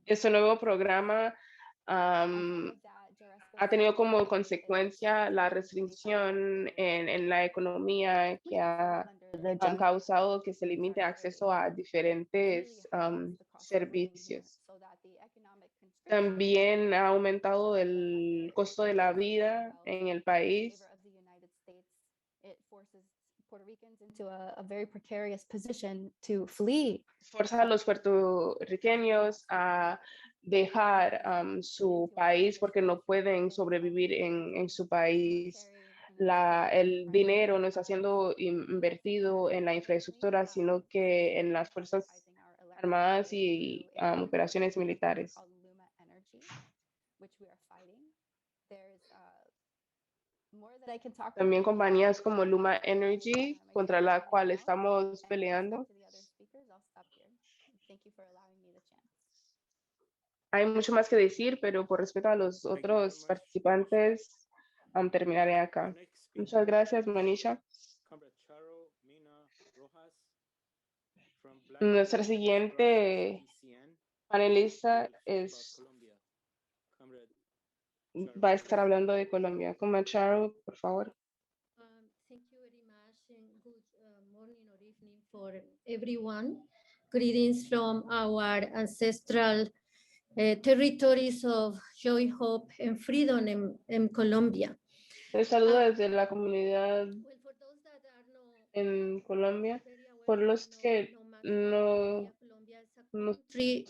este nuevo programa ha tenido como consecuencia la restricción en la economía que ha causado que se limite acceso a diferentes servicios. También ha aumentado el costo de la vida en el país. It forces Puerto Ricans into a very precarious position to flee. Forza a los puertorriqueños a dejar su país porque no pueden sobrevivir en su país. El dinero no está siendo invertido en la infraestructura, sino que en las Fuerzas Armadas y operaciones militares. También compañías como Luma Energy, contra la cual estamos peleando. Hay mucho más que decir, pero por respeto a los otros participantes, terminaré acá. Muchas gracias, Manisha. Nuestra siguiente panelista va a estar hablando de Colombia. Charo, por favor. Thank you very much and good morning or evening for everyone. Greetings from our ancestral territories of joy, hope, and freedom in Colombia. Les saludo desde la comunidad Well, for those that are not en Colombia. very aware, Por los que no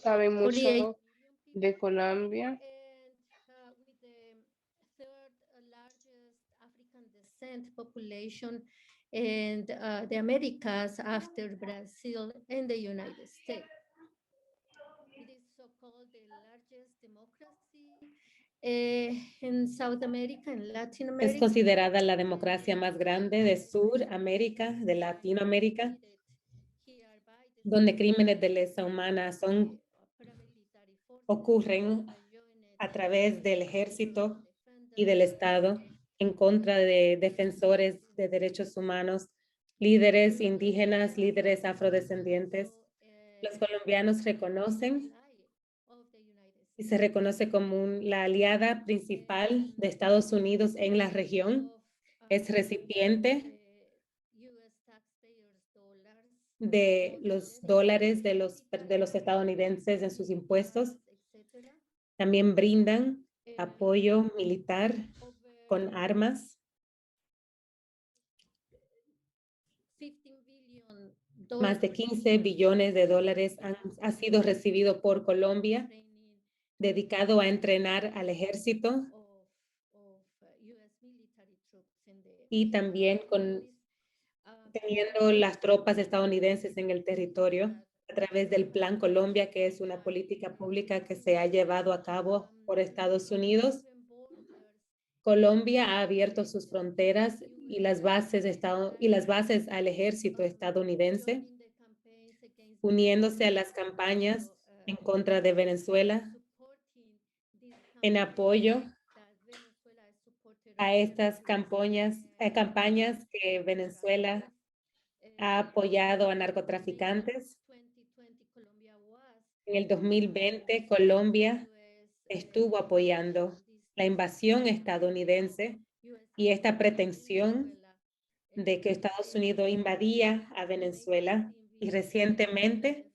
saben mucho de Colombia, and with the third largest African descent population in the Americas after Brazil and the United States. It is so-called the largest democracy in South America, in Latin Es America. considerada la democracia más grande de Suramérica, de Latinoamérica, donde crímenes de lesa humana ocurren a través del ejército y del Estado en contra de defensores de derechos humanos, líderes indígenas, líderes afrodescendientes. Los colombianos reconocen y se reconoce como la aliada principal de Estados Unidos en la región. Es recipiente de los dólares de los estadounidenses en sus impuestos. También brindan apoyo militar con armas. Más de 15 billones de dólares ha sido recibido por Colombia, dedicado a entrenar al ejército y también teniendo las tropas estadounidenses en el territorio a través del Plan Colombia, que es una política pública que se ha llevado a cabo por Estados Unidos. Colombia ha abierto sus fronteras y las bases al ejército estadounidense, uniéndose a las campañas en contra de Venezuela, en apoyo a estas campañas que Venezuela ha apoyado a narcotraficantes. En el 2020, Colombia estuvo apoyando la invasión estadounidense y esta pretensión de que Estados Unidos invadía a Venezuela, y recientemente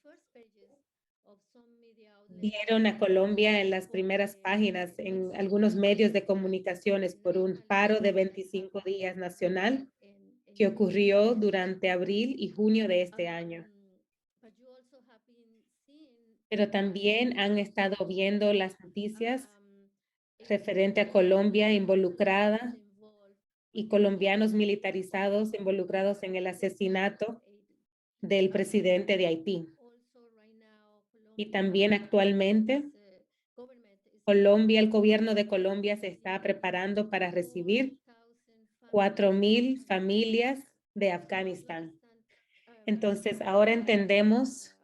vieron a Colombia en las primeras páginas en algunos medios de comunicaciones por un paro de 25 días nacional que ocurrió durante abril y junio de este año. Pero también han estado viendo las noticias referente a Colombia involucrada y colombianos militarizados involucrados en el asesinato del presidente de Haití. Y también actualmente el gobierno de Colombia se está preparando para recibir 4,000 familias de Afganistán. Entonces, ahora entendemos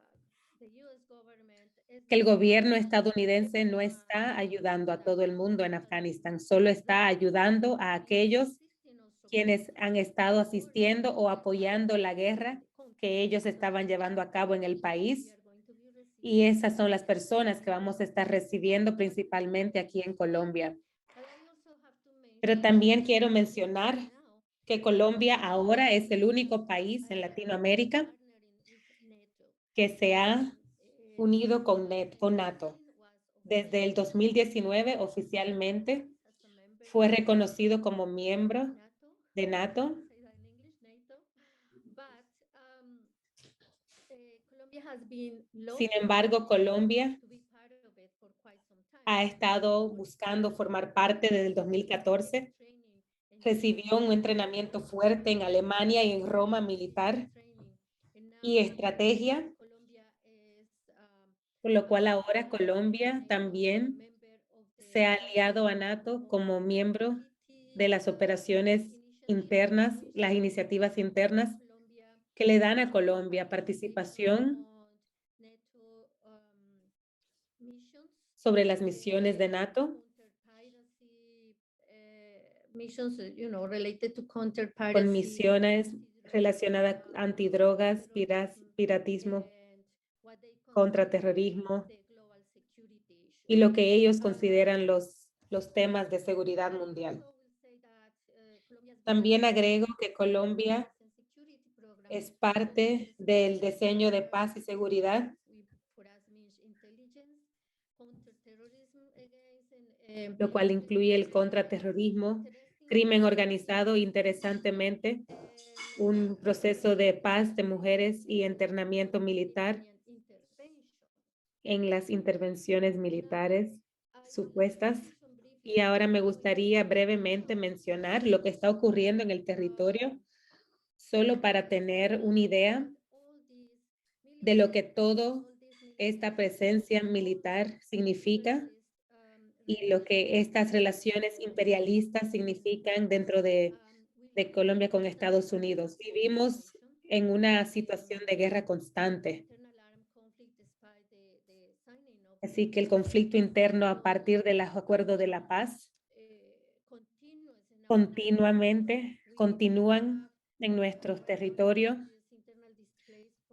que el gobierno estadounidense no está ayudando a todo el mundo en Afganistán, solo está ayudando a aquellos quienes han estado asistiendo o apoyando la guerra que ellos estaban llevando a cabo en el país. Y esas son las personas que vamos a estar recibiendo principalmente aquí en Colombia. Pero también quiero mencionar que Colombia ahora es el único país en Latinoamérica que se ha unido con NATO. Desde el 2019 oficialmente fue reconocido como miembro de NATO. Sin embargo, Colombia ha estado buscando formar parte desde el 2014. Recibió un entrenamiento fuerte en Alemania y en Roma militar y estrategia, por lo cual ahora Colombia también se ha aliado a NATO como miembro de las operaciones internas, las iniciativas internas que le dan a Colombia participación sobre las misiones de NATO, con misiones relacionadas a antidrogas, piratismo, contraterrorismo y lo que ellos consideran los temas de seguridad mundial. También agrego que Colombia es parte del diseño de paz y seguridad, lo cual incluye el contraterrorismo, crimen organizado, interesantemente, un proceso de paz de mujeres y internamiento militar en las intervenciones militares supuestas. Y ahora me gustaría brevemente mencionar lo que está ocurriendo en el territorio, solo para tener una idea de lo que toda esta presencia militar significa y lo que estas relaciones imperialistas significan dentro de Colombia con Estados Unidos. Vivimos en una situación de guerra constante. Así que el conflicto interno a partir del acuerdo de la paz continúan en nuestros territorios.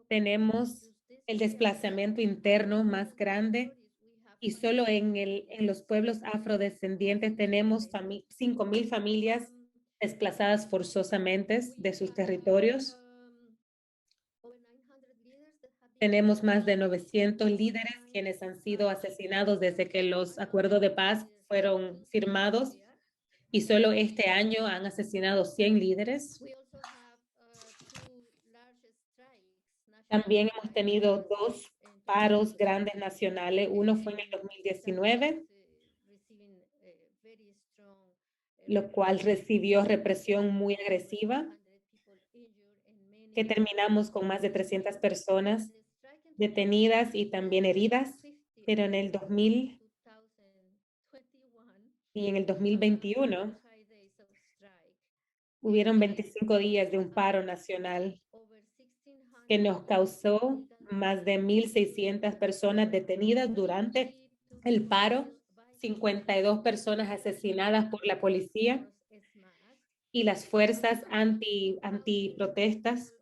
Tenemos el desplazamiento interno más grande y solo en los pueblos afrodescendientes tenemos 5,000 familias desplazadas forzosamente de sus territorios. Tenemos más de 900 líderes quienes han sido asesinados desde que los acuerdos de paz fueron firmados y solo este año han asesinado 100 líderes. También hemos tenido 2 paros grandes nacionales. Uno fue en el 2019, lo cual recibió represión muy agresiva, que terminamos con más de 300 personas detenidas y también heridas, pero en el 2000 y en el 2021 hubieron 25 días de un paro nacional que nos causó más de 1,600 personas detenidas durante el paro, 52 personas asesinadas por la policía y las fuerzas anti-protestas.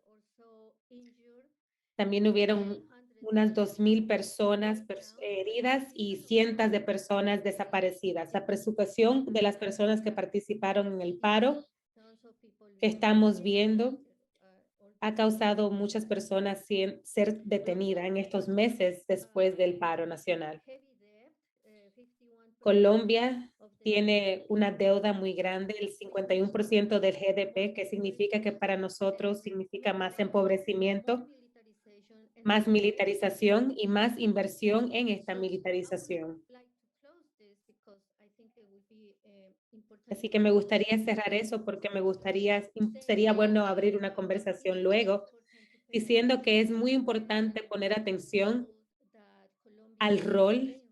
También hubieron unas 2,000 personas heridas y cientos de personas desaparecidas. La persecución de las personas que participaron en el paro que estamos viendo ha causado muchas personas ser detenidas en estos meses después del paro nacional. Colombia tiene una deuda muy grande, el 51% del GDP, que significa que para nosotros significa más empobrecimiento, más militarización y más inversión en esta militarización. Así que me gustaría cerrar eso porque sería bueno abrir una conversación luego, diciendo que es muy importante poner atención al rol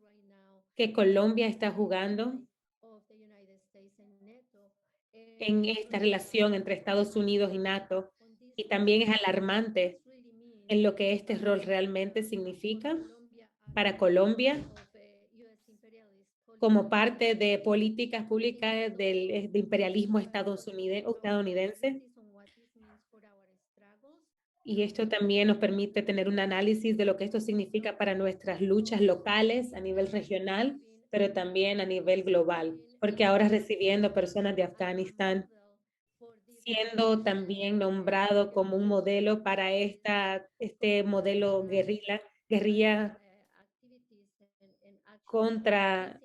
que Colombia está jugando en esta relación entre Estados Unidos y NATO, y también es alarmante en lo que este rol realmente significa para Colombia como parte de políticas públicas de imperialismo estadounidense. Y esto también nos permite tener un análisis de lo que esto significa para nuestras luchas locales a nivel regional, pero también a nivel global, porque ahora recibiendo personas de Afganistán, siendo también nombrado como un modelo para este modelo guerrilla contra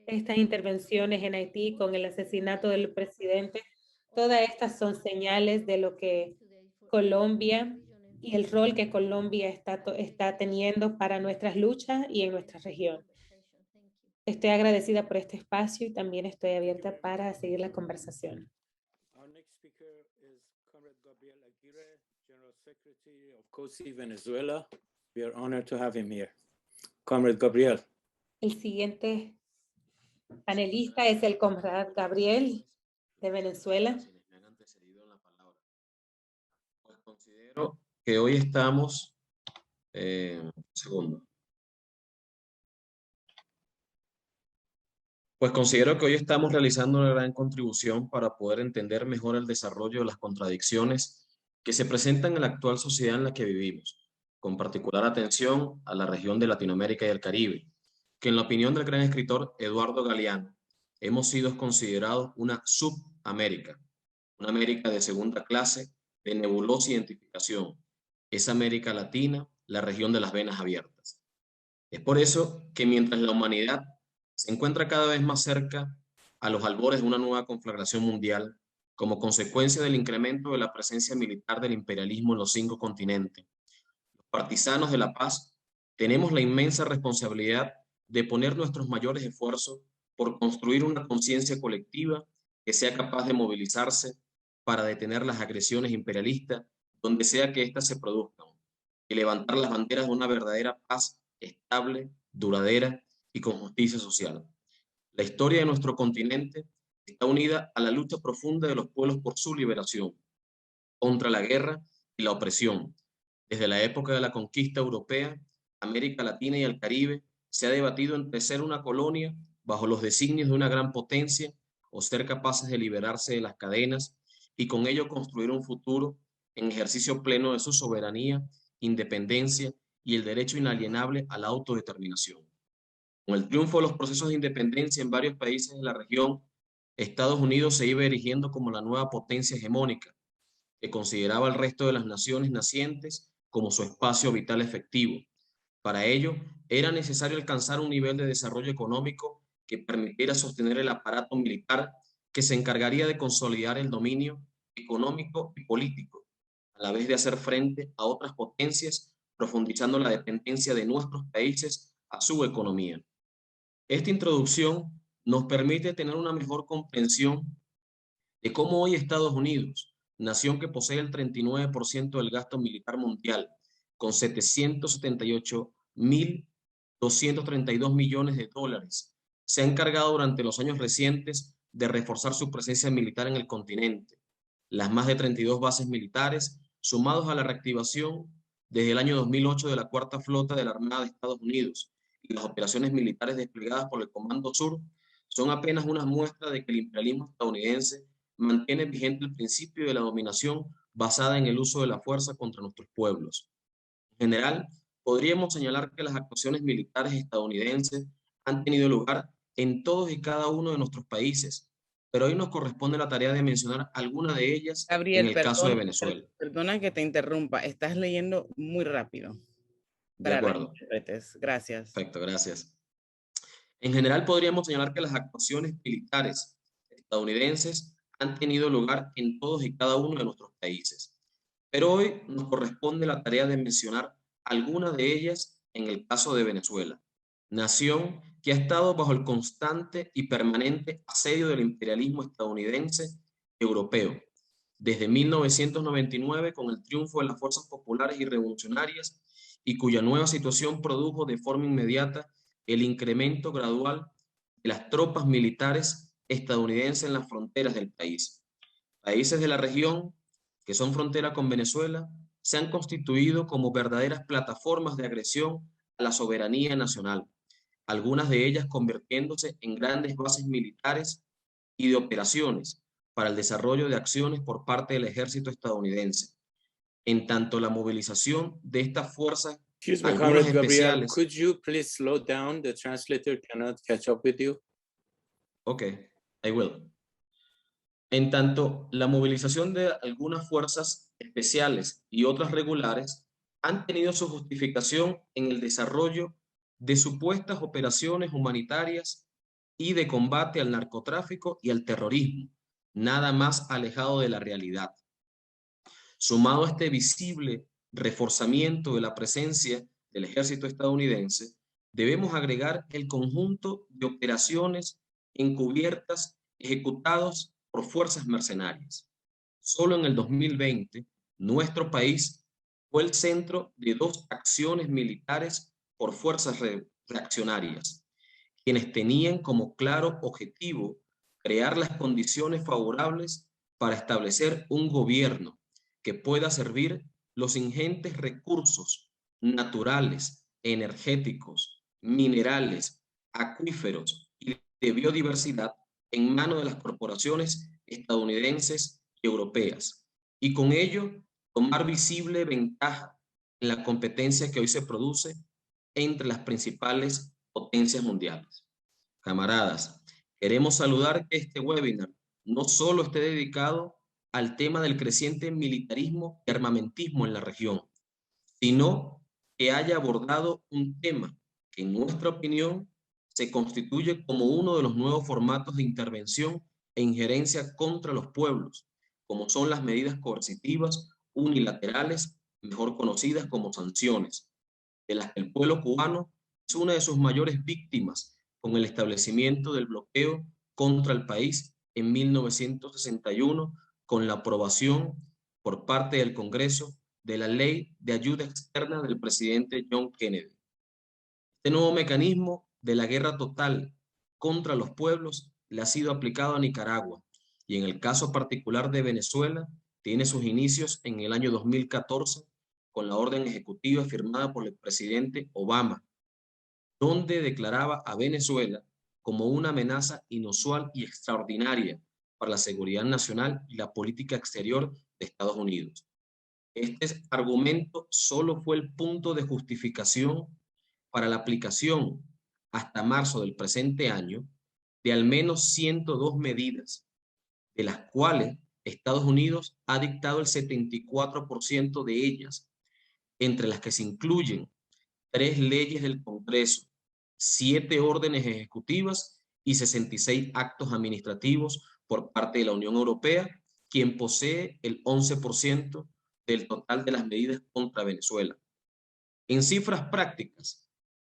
estas intervenciones en Haití con el asesinato del presidente. Todas estas son señales de lo que Colombia y el rol que Colombia está teniendo para nuestras luchas y en nuestra región. Estoy agradecida por este espacio y también estoy abierta para seguir la conversación. Our next speaker is Comrade Gabriel Aguirre, General Secretary of COSI Venezuela. We are honored to have him here. Comrade Gabriel. El siguiente panelista es el Comrade Gabriel de Venezuela. Me han antecedido en la palabra. Pues considero que hoy estamos, Pues considero que hoy estamos realizando una gran contribución para poder entender mejor el desarrollo de las contradicciones que se presentan en la actual sociedad en la que vivimos, con particular atención a la región de Latinoamérica y el Caribe, que en la opinión del gran escritor Eduardo Galeano, hemos sido considerados una subamérica, una América de segunda clase, de nebulosa identificación. Es América Latina, la región de las venas abiertas. Es por eso que mientras la humanidad se encuentra cada vez más cerca a los albores de una nueva conflagración mundial, como consecuencia del incremento de la presencia militar del imperialismo en los 5 continentes, los partisanos de la paz tenemos la inmensa responsabilidad de poner nuestros mayores esfuerzos por construir una conciencia colectiva que sea capaz de movilizarse para detener las agresiones imperialistas donde sea que éstas se produzcan y levantar las banderas de una verdadera paz estable, duradera y con justicia social. La historia de nuestro continente está unida a la lucha profunda de los pueblos por su liberación, contra la guerra y la opresión. Desde la época de la conquista europea, América Latina y el Caribe se ha debatido entre ser una colonia bajo los designios de una gran potencia o ser capaces de liberarse de las cadenas y con ello construir un futuro en ejercicio pleno de su soberanía, independencia y el derecho inalienable a la autodeterminación. Con el triunfo de los procesos de independencia en varios países de la región, Estados Unidos se iba erigiendo como la nueva potencia hegemónica, que consideraba al resto de las naciones nacientes como su espacio vital efectivo. Para ello, era necesario alcanzar un nivel de desarrollo económico que permitiera sostener el aparato militar que se encargaría de consolidar el dominio económico y político, a la vez de hacer frente a otras potencias, profundizando la dependencia de nuestros países a su economía. Esta introducción nos permite tener una mejor comprensión de cómo hoy Estados Unidos, nación que posee el 39% del gasto militar mundial, con 778.232 millones de dólares, se ha encargado durante los años recientes de reforzar su presencia militar en el continente. Las más de 32 bases militares, sumados a la reactivación desde el año 2008 de la Cuarta Flota de la Armada de Estados Unidos y las operaciones militares desplegadas por el Comando Sur, son apenas una muestra de que el imperialismo estadounidense mantiene vigente el principio de la dominación basada en el uso de la fuerza contra nuestros pueblos. En general, podríamos señalar que las actuaciones militares estadounidenses han tenido lugar en todos y cada uno de nuestros países, pero hoy nos corresponde la tarea de mencionar alguna de ellas Gabriel, en el caso de Venezuela. Perdona que te interrumpa, estás leyendo muy rápido. De acuerdo. Gracias. Perfecto, gracias. En general, podríamos señalar que las actuaciones militares estadounidenses han tenido lugar en todos y cada uno de nuestros países, pero hoy nos corresponde la tarea de mencionar algunas de ellas en el caso de Venezuela, nación que ha estado bajo el constante y permanente asedio del imperialismo estadounidense y europeo, desde 1999 con el triunfo de las fuerzas populares y revolucionarias y cuya nueva situación produjo de forma inmediata el incremento gradual de las tropas militares estadounidenses en las fronteras del país. Países de la región que son frontera con Venezuela se han constituido como verdaderas plataformas de agresión a la soberanía nacional, algunas de ellas convirtiéndose en grandes bases militares y de operaciones para el desarrollo de acciones por parte del ejército estadounidense. En tanto, la movilización de estas fuerzas, algunas especiales... Could you please slow down? The translator cannot catch up with you. Okay, I will. En tanto, la movilización de algunas fuerzas especiales y otras regulares han tenido su justificación en el desarrollo de supuestas operaciones humanitarias y de combate al narcotráfico y al terrorismo, nada más alejado de la realidad. Sumado a este visible reforzamiento de la presencia del ejército estadounidense, debemos agregar el conjunto de operaciones encubiertas ejecutadas por fuerzas mercenarias. Solo en el 2020, nuestro país fue el centro de 2 acciones militares por fuerzas reaccionarias, quienes tenían como claro objetivo crear las condiciones favorables para establecer un gobierno que pueda servir los ingentes recursos naturales, energéticos, minerales, acuíferos y de biodiversidad en manos de las corporaciones estadounidenses y europeas, y con ello tomar visible ventaja en la competencia que hoy se produce entre las principales potencias mundiales. Camaradas, queremos saludar que este webinar no solo esté dedicado al tema del creciente militarismo y armamentismo en la región, sino que haya abordado un tema que en nuestra opinión se constituye como uno de los nuevos formatos de intervención e injerencia contra los pueblos, como son las medidas coercitivas unilaterales, mejor conocidas como sanciones, de las que el pueblo cubano es una de sus mayores víctimas con el establecimiento del bloqueo contra el país en 1961 con la aprobación por parte del Congreso de la Ley de Ayuda Externa del presidente John Kennedy. Este nuevo mecanismo de la guerra total contra los pueblos le ha sido aplicado a Nicaragua y en el caso particular de Venezuela tiene sus inicios en el año 2014 con la orden ejecutiva firmada por el presidente Obama, donde declaraba a Venezuela como una amenaza inusual y extraordinaria para la seguridad nacional y la política exterior de Estados Unidos. Este argumento solo fue el punto de justificación para la aplicación hasta marzo del presente año de al menos 102 medidas, de las cuales Estados Unidos ha dictado el 74% de ellas, entre las que se incluyen 3 leyes del Congreso, 7 órdenes ejecutivas y 66 actos administrativos por parte de la Unión Europea, quien posee el 11% del total de las medidas contra Venezuela. En cifras prácticas,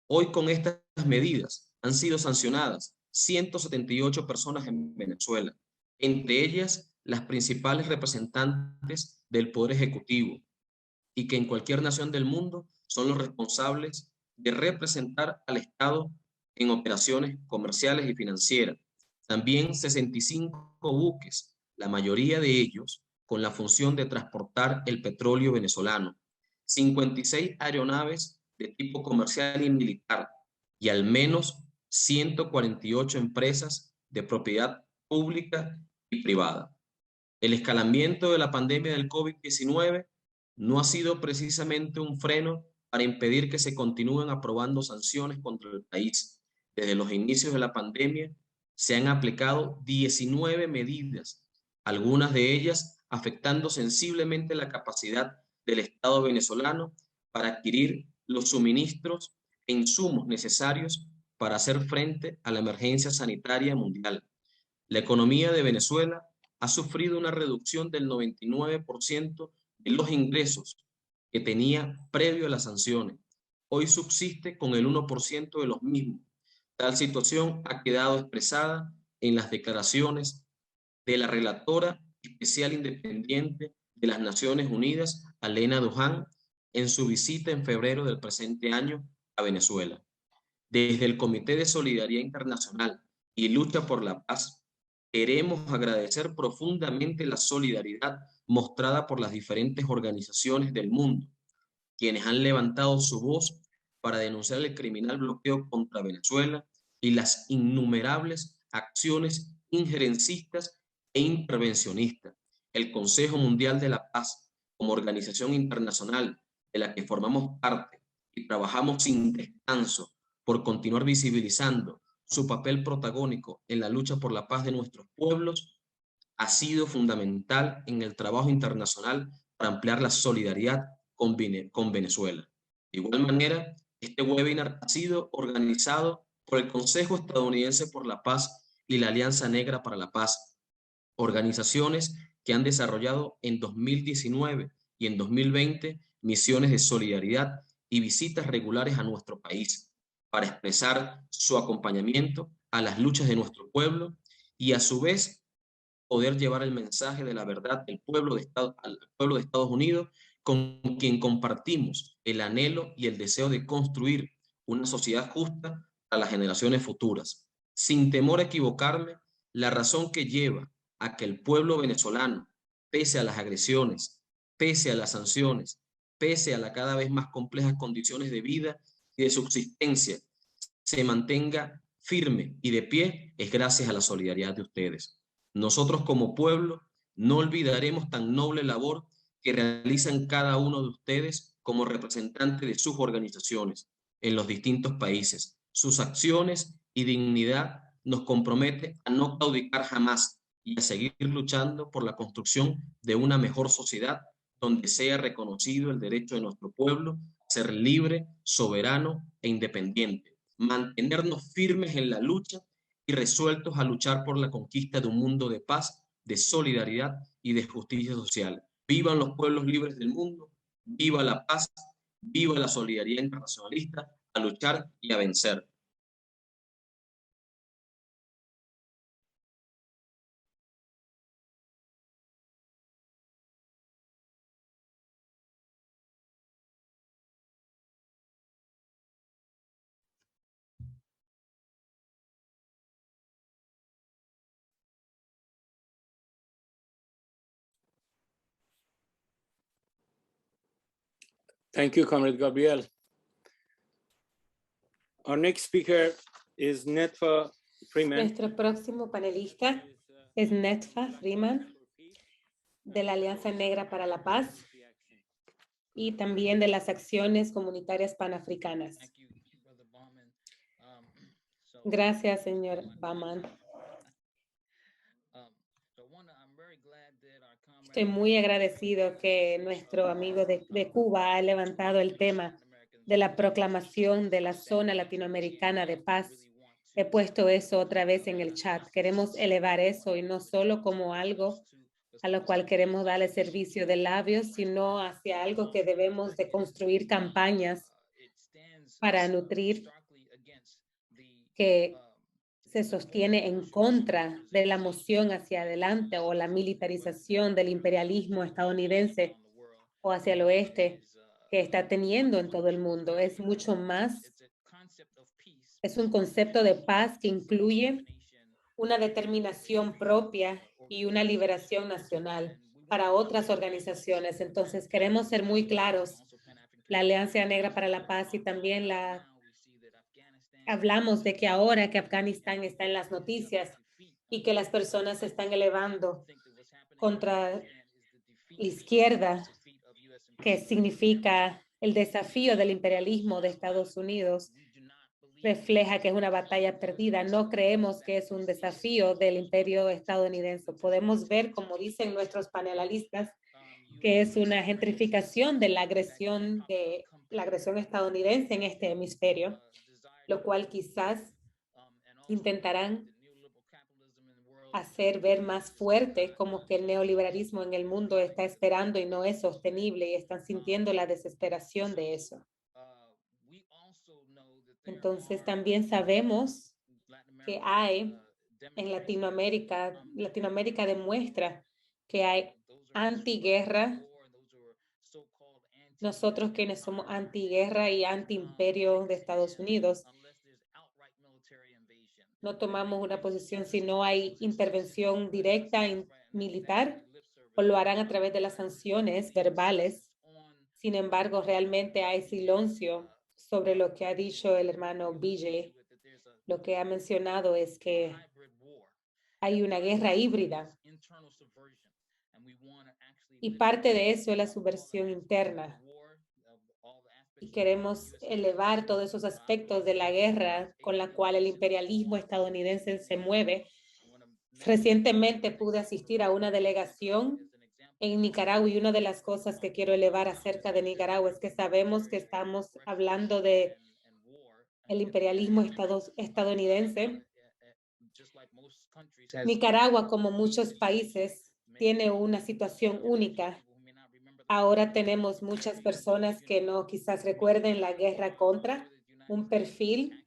hoy con estas medidas han sido sancionadas 178 personas en Venezuela, entre ellas las principales representantes del Poder Ejecutivo, y que en cualquier nación del mundo son los responsables de representar al Estado en operaciones comerciales y financieras. También 65 buques, la mayoría de ellos con la función de transportar el petróleo venezolano, 56 aeronaves de tipo comercial y militar y al menos 148 empresas de propiedad pública y privada. El escalamiento de la pandemia del COVID-19 no ha sido precisamente un freno para impedir que se continúen aprobando sanciones contra el país. Desde los inicios de la pandemia se han aplicado 19 medidas, algunas de ellas afectando sensiblemente la capacidad del Estado venezolano para adquirir los suministros e insumos necesarios para hacer frente a la emergencia sanitaria mundial. La economía de Venezuela ha sufrido una reducción del 99% de los ingresos que tenía previo a las sanciones. Hoy subsiste con el 1% de los mismos. Tal situación ha quedado expresada en las declaraciones de la relatora especial independiente de las Naciones Unidas, Alena Duján, en su visita en febrero del presente año a Venezuela. Desde el Comité de Solidaridad Internacional y Lucha por la Paz, queremos agradecer profundamente la solidaridad mostrada por las diferentes organizaciones del mundo, quienes han levantado su voz para denunciar el criminal bloqueo contra Venezuela y las innumerables acciones injerencistas e intervencionistas. El Consejo Mundial de la Paz, como organización internacional de la que formamos parte y trabajamos sin descanso por continuar visibilizando su papel protagónico en la lucha por la paz de nuestros pueblos, ha sido fundamental en el trabajo internacional para ampliar la solidaridad con Venezuela. De igual manera, este webinar ha sido organizado por el Consejo Estadounidense por la Paz y la Alianza Negra para la Paz, organizaciones que han desarrollado en 2019 y en 2020 misiones de solidaridad y visitas regulares a nuestro país para expresar su acompañamiento a las luchas de nuestro pueblo y a su vez poder llevar el mensaje de la verdad del pueblo al pueblo de Estados Unidos, con quien compartimos el anhelo y el deseo de construir una sociedad justa para las generaciones futuras. Sin temor a equivocarme, la razón que lleva a que el pueblo venezolano, pese a las agresiones, pese a las sanciones, pese a las cada vez más complejas condiciones de vida y de subsistencia, se mantenga firme y de pie, es gracias a la solidaridad de ustedes. Nosotros como pueblo no olvidaremos tan noble labor que realizan cada uno de ustedes como representantes de sus organizaciones en los distintos países. Sus acciones y dignidad nos comprometen a no claudicar jamás y a seguir luchando por la construcción de una mejor sociedad donde sea reconocido el derecho de nuestro pueblo a ser libre, soberano e independiente. Mantenernos firmes en la lucha y resueltos a luchar por la conquista de un mundo de paz, de solidaridad y de justicia social. Vivan los pueblos libres del mundo, viva la paz, viva la solidaridad internacionalista, a luchar y a vencer. Thank you, Comrade Gabriel. Our next speaker is Netfa Freeman. Nuestro próximo panelista es Netfa Freeman, de la Alianza Negra para la Paz y también de las acciones comunitarias panafricanas. Gracias, señor Bauman. Estoy muy agradecido que nuestro amigo de Cuba ha levantado el tema de la proclamación de la zona latinoamericana de paz. He puesto eso otra vez en el chat. Queremos elevar eso y no solo como algo a lo cual queremos darle servicio de labios, sino hacia algo que debemos de construir campañas para nutrir, que se sostiene en contra de la moción hacia adelante o la militarización del imperialismo estadounidense o hacia el oeste que está teniendo en todo el mundo. Es mucho más, es un concepto de paz que incluye una determinación propia y una liberación nacional para otras organizaciones. Entonces, queremos ser muy claros. La Alianza Negra para la Paz y también hablamos de que ahora que Afganistán está en las noticias y que las personas se están elevando contra la izquierda, que significa el desafío del imperialismo de Estados Unidos, refleja que es una batalla perdida. No creemos que es un desafío del imperio estadounidense. Podemos ver, como dicen nuestros panelistas, que es una gentrificación de la agresión estadounidense en este hemisferio, lo cual quizás intentarán hacer ver más fuerte como que el neoliberalismo en el mundo está esperando y no es sostenible y están sintiendo la desesperación de eso. Entonces también sabemos que hay en Latinoamérica demuestra que hay antiguerra. Nosotros quienes somos antiguerra y antiimperio de Estados Unidos, no tomamos una posición si no hay intervención directa militar o lo harán a través de las sanciones verbales. Sin embargo, realmente hay silencio sobre lo que ha dicho el hermano BJ. Lo que ha mencionado es que hay una guerra híbrida y parte de eso es la subversión interna. Y queremos elevar todos esos aspectos de la guerra con la cual el imperialismo estadounidense se mueve. Recientemente pude asistir a una delegación en Nicaragua y una de las cosas que quiero elevar acerca de Nicaragua es que sabemos que estamos hablando de el imperialismo estadounidense. Nicaragua, como muchos países, tiene una situación única. Ahora tenemos muchas personas que no quizás recuerden la guerra contra un perfil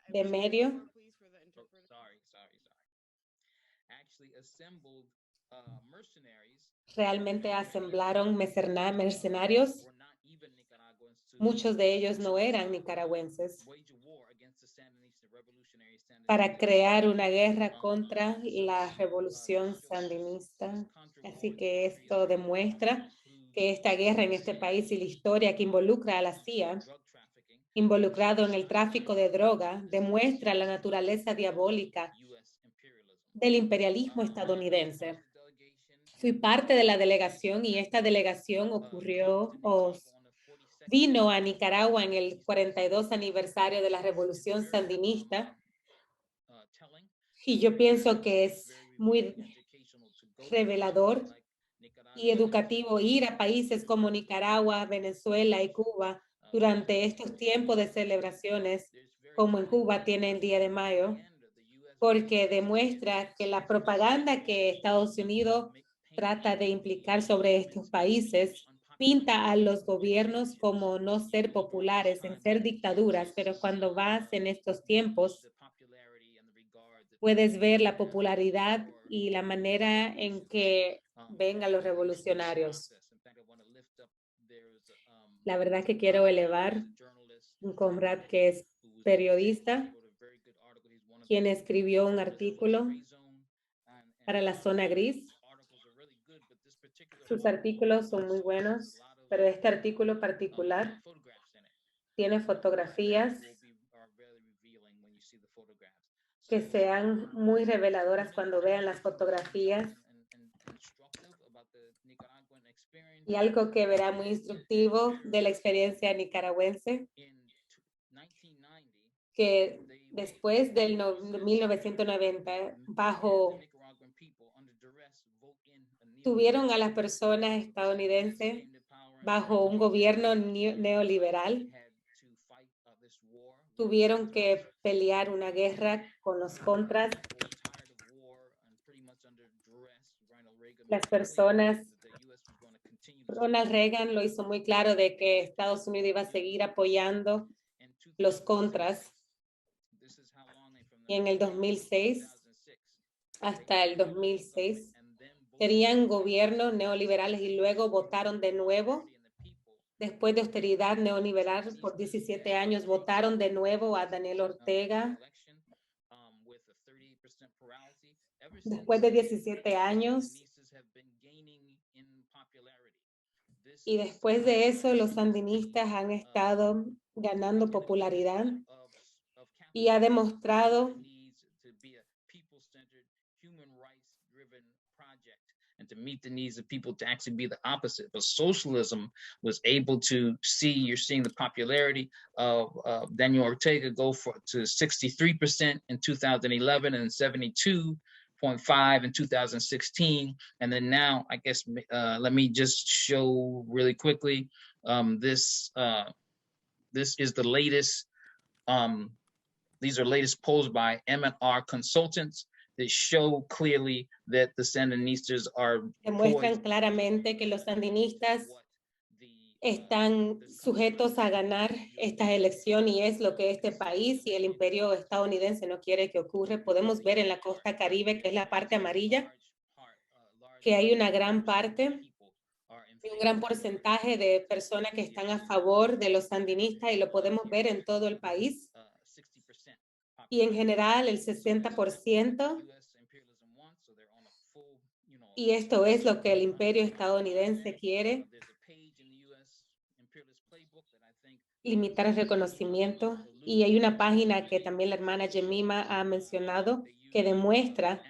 de medio. Realmente asemblaron mercenarios. Muchos de ellos no eran nicaragüenses para crear una guerra contra la revolución sandinista. Así que esto demuestra que esta guerra en este país y la historia que involucra a la CIA, involucrado en el tráfico de droga, demuestra la naturaleza diabólica del imperialismo estadounidense. Fui parte de la delegación y esta delegación vino a Nicaragua en el 42 aniversario de la revolución sandinista. Y yo pienso que es muy revelador y educativo ir a países como Nicaragua, Venezuela y Cuba durante estos tiempos de celebraciones, como en Cuba tiene el Día de Mayo, porque demuestra que la propaganda que Estados Unidos trata de implicar sobre estos países pinta a los gobiernos como no ser populares, en ser dictaduras, pero cuando vas en estos tiempos, puedes ver la popularidad y la manera en que ven a los revolucionarios. La verdad que quiero elevar un comrade que es periodista, quien escribió un artículo para la zona gris. Sus artículos son muy buenos pero este artículo particular tiene fotografías que sean muy reveladoras cuando vean las fotografías. Y algo que verá muy instructivo de la experiencia nicaragüense, que después del 1990, tuvieron a las personas estadounidenses bajo un gobierno neoliberal, tuvieron que pelear una guerra con los contras. Las personas, Ronald Reagan lo hizo muy claro de que Estados Unidos iba a seguir apoyando los contras. Y en el 2006, hasta el 2006, querían gobiernos neoliberales y luego votaron de nuevo. Después de austeridad neoliberal por 17 años, votaron de nuevo a Daniel Ortega. Después de 17 años. Y después de eso, los sandinistas han estado ganando popularidad y ha demostrado and to meet the needs of people to actually be the opposite. But socialism was able to see, you're seeing the popularity of Daniel Ortega go to 63% in 2011 and 72.5 in 2016. And then now, I guess, let me just show really quickly, this is the latest, these are latest polls by M&R Consultants. They show clearly that the Sandinistas are demuestran claramente que los sandinistas están sujetos a ganar esta elección y es lo que este país y el imperio estadounidense no quiere que ocurra. Podemos ver en la costa caribe, que es la parte amarilla, que hay una gran parte y un gran porcentaje de personas que están a favor de los sandinistas y lo podemos ver en todo el país. Y en general el 60%, y esto es lo que el imperio estadounidense quiere, limitar el reconocimiento. Y hay una página que también la hermana Jemima ha mencionado que demuestra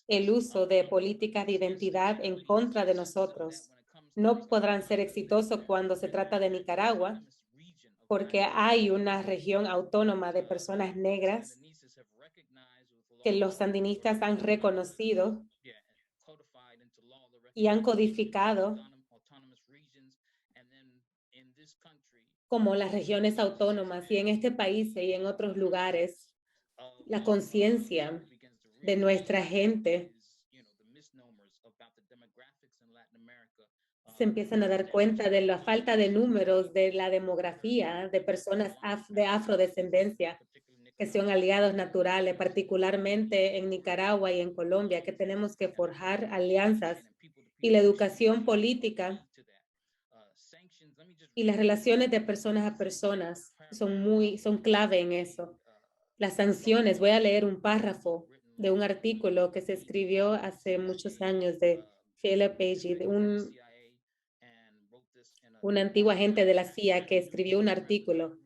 el uso de políticas de identidad en contra de nosotros. No podrán ser exitosos cuando se trata de Nicaragua, porque hay una región autónoma de personas negras que los sandinistas han reconocido y han codificado como las regiones autónomas. Y en este país y en otros lugares, la conciencia de nuestra gente se empiezan a dar cuenta de la falta de números de la demografía de personas de afrodescendencia que son aliados naturales, particularmente en Nicaragua y en Colombia, que tenemos que forjar alianzas y la educación política y las relaciones de personas a personas son clave en eso. Las sanciones, voy a leer un párrafo de un artículo que se escribió hace muchos años de Philip Agee, de un antiguo agente de la CIA que escribió un artículo.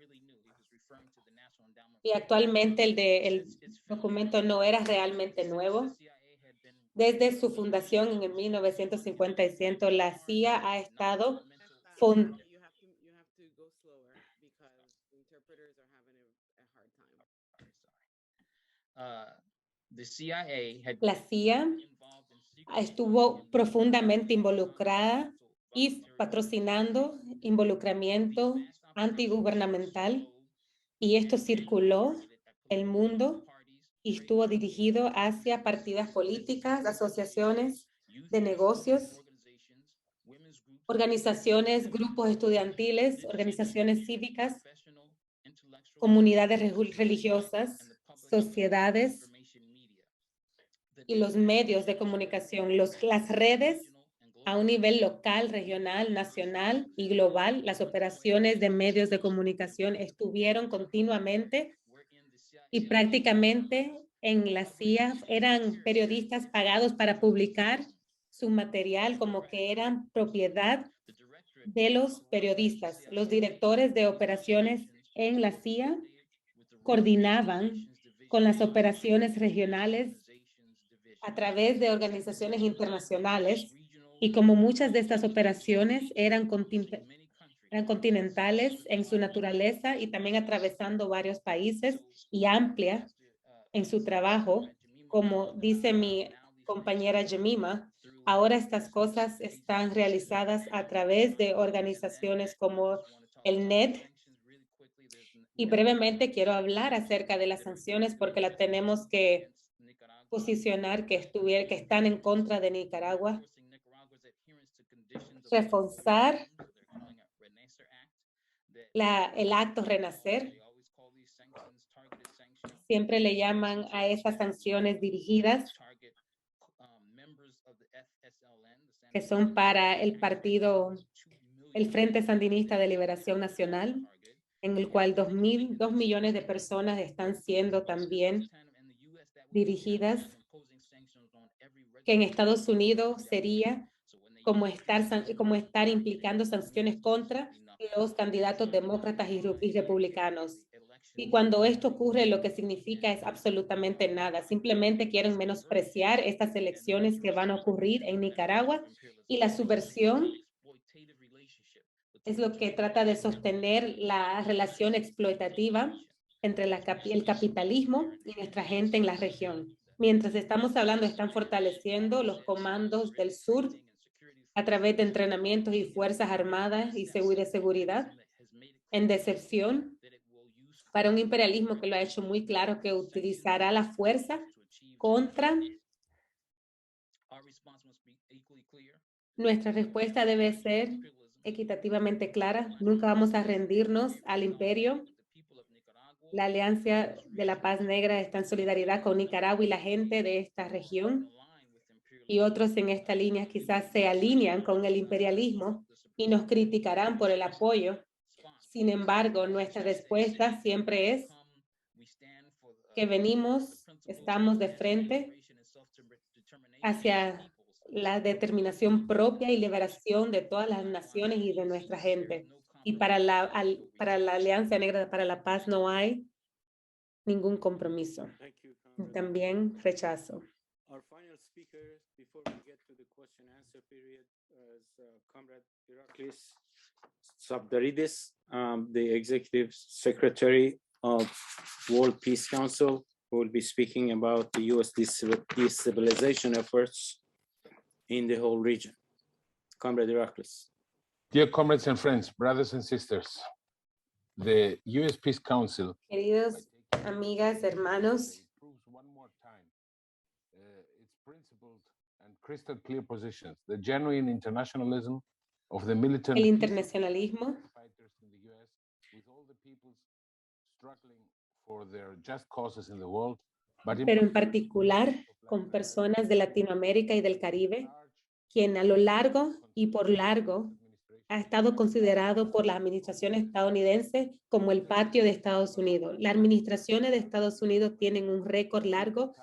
Y actualmente el documento no era realmente nuevo. Desde su fundación en el 1950, la CIA ha estado la CIA estuvo profundamente involucrada y patrocinando involucramiento antigubernamental, y esto circuló el mundo y estuvo dirigido hacia partidas políticas, asociaciones de negocios, organizaciones, grupos estudiantiles, organizaciones cívicas, comunidades religiosas, sociedades y los medios de comunicación, las redes a un nivel local, regional, nacional y global. Las operaciones de medios de comunicación estuvieron continuamente y prácticamente en la CIA eran periodistas pagados para publicar su material como que eran propiedad de los periodistas. Los directores de operaciones en la CIA coordinaban con las operaciones regionales a través de organizaciones internacionales, y como muchas de estas operaciones eran continentales en su naturaleza y también atravesando varios países y amplia en su trabajo, como dice mi compañera Jemima, ahora estas cosas están realizadas a través de organizaciones como el NED. Y brevemente quiero hablar acerca de las sanciones porque la tenemos que posicionar que están en contra de Nicaragua. Reforzar el acto Renacer. Siempre le llaman a esas sanciones dirigidas que son para el partido, el Frente Sandinista de Liberación Nacional, en el cual 2 millones de personas están siendo también dirigidas, que en Estados Unidos sería como estar implicando sanciones contra los candidatos demócratas y republicanos. Y cuando esto ocurre, lo que significa es absolutamente nada. Simplemente quieren menospreciar estas elecciones que van a ocurrir en Nicaragua, y la subversión es lo que trata de sostener la relación explotativa entre el capitalismo y nuestra gente en la región. Mientras estamos hablando, están fortaleciendo los comandos del sur a través de entrenamientos y fuerzas armadas y de seguridad, en decepción para un imperialismo que lo ha hecho muy claro que utilizará la fuerza contra. Nuestra respuesta debe ser equitativamente clara. Nunca vamos a rendirnos al imperio. La Alianza de la Paz Negra está en solidaridad con Nicaragua y la gente de esta región. Y otros en esta línea quizás se alinean con el imperialismo y nos criticarán por el apoyo. Sin embargo, nuestra respuesta siempre es que estamos de frente hacia la determinación propia y liberación de todas las naciones y de nuestra gente. Y para la Alianza Negra para la Paz no hay ningún compromiso. También rechazo. Our final speaker, before we get to the question and answer period, is Comrade Iraklis Sabdaridis, the Executive Secretary of World Peace Council, who will be speaking about the U.S. destabilization efforts in the whole region. Comrade Iraklis. Dear comrades and friends, brothers and sisters, the U.S. Peace Council, Queridos amigas, hermanos, its principled and crystal clear positions, the genuine internationalism of the militant el internacionalismo fighters in the U.S., with all the peoples struggling for their just causes in the world, pero en particular con personas de Latinoamérica y del Caribe, quien a lo largo y por largo ha estado considerado por la administración estadounidense como el patio de Estados Unidos. Las administraciones de Estados Unidos tienen un récord largo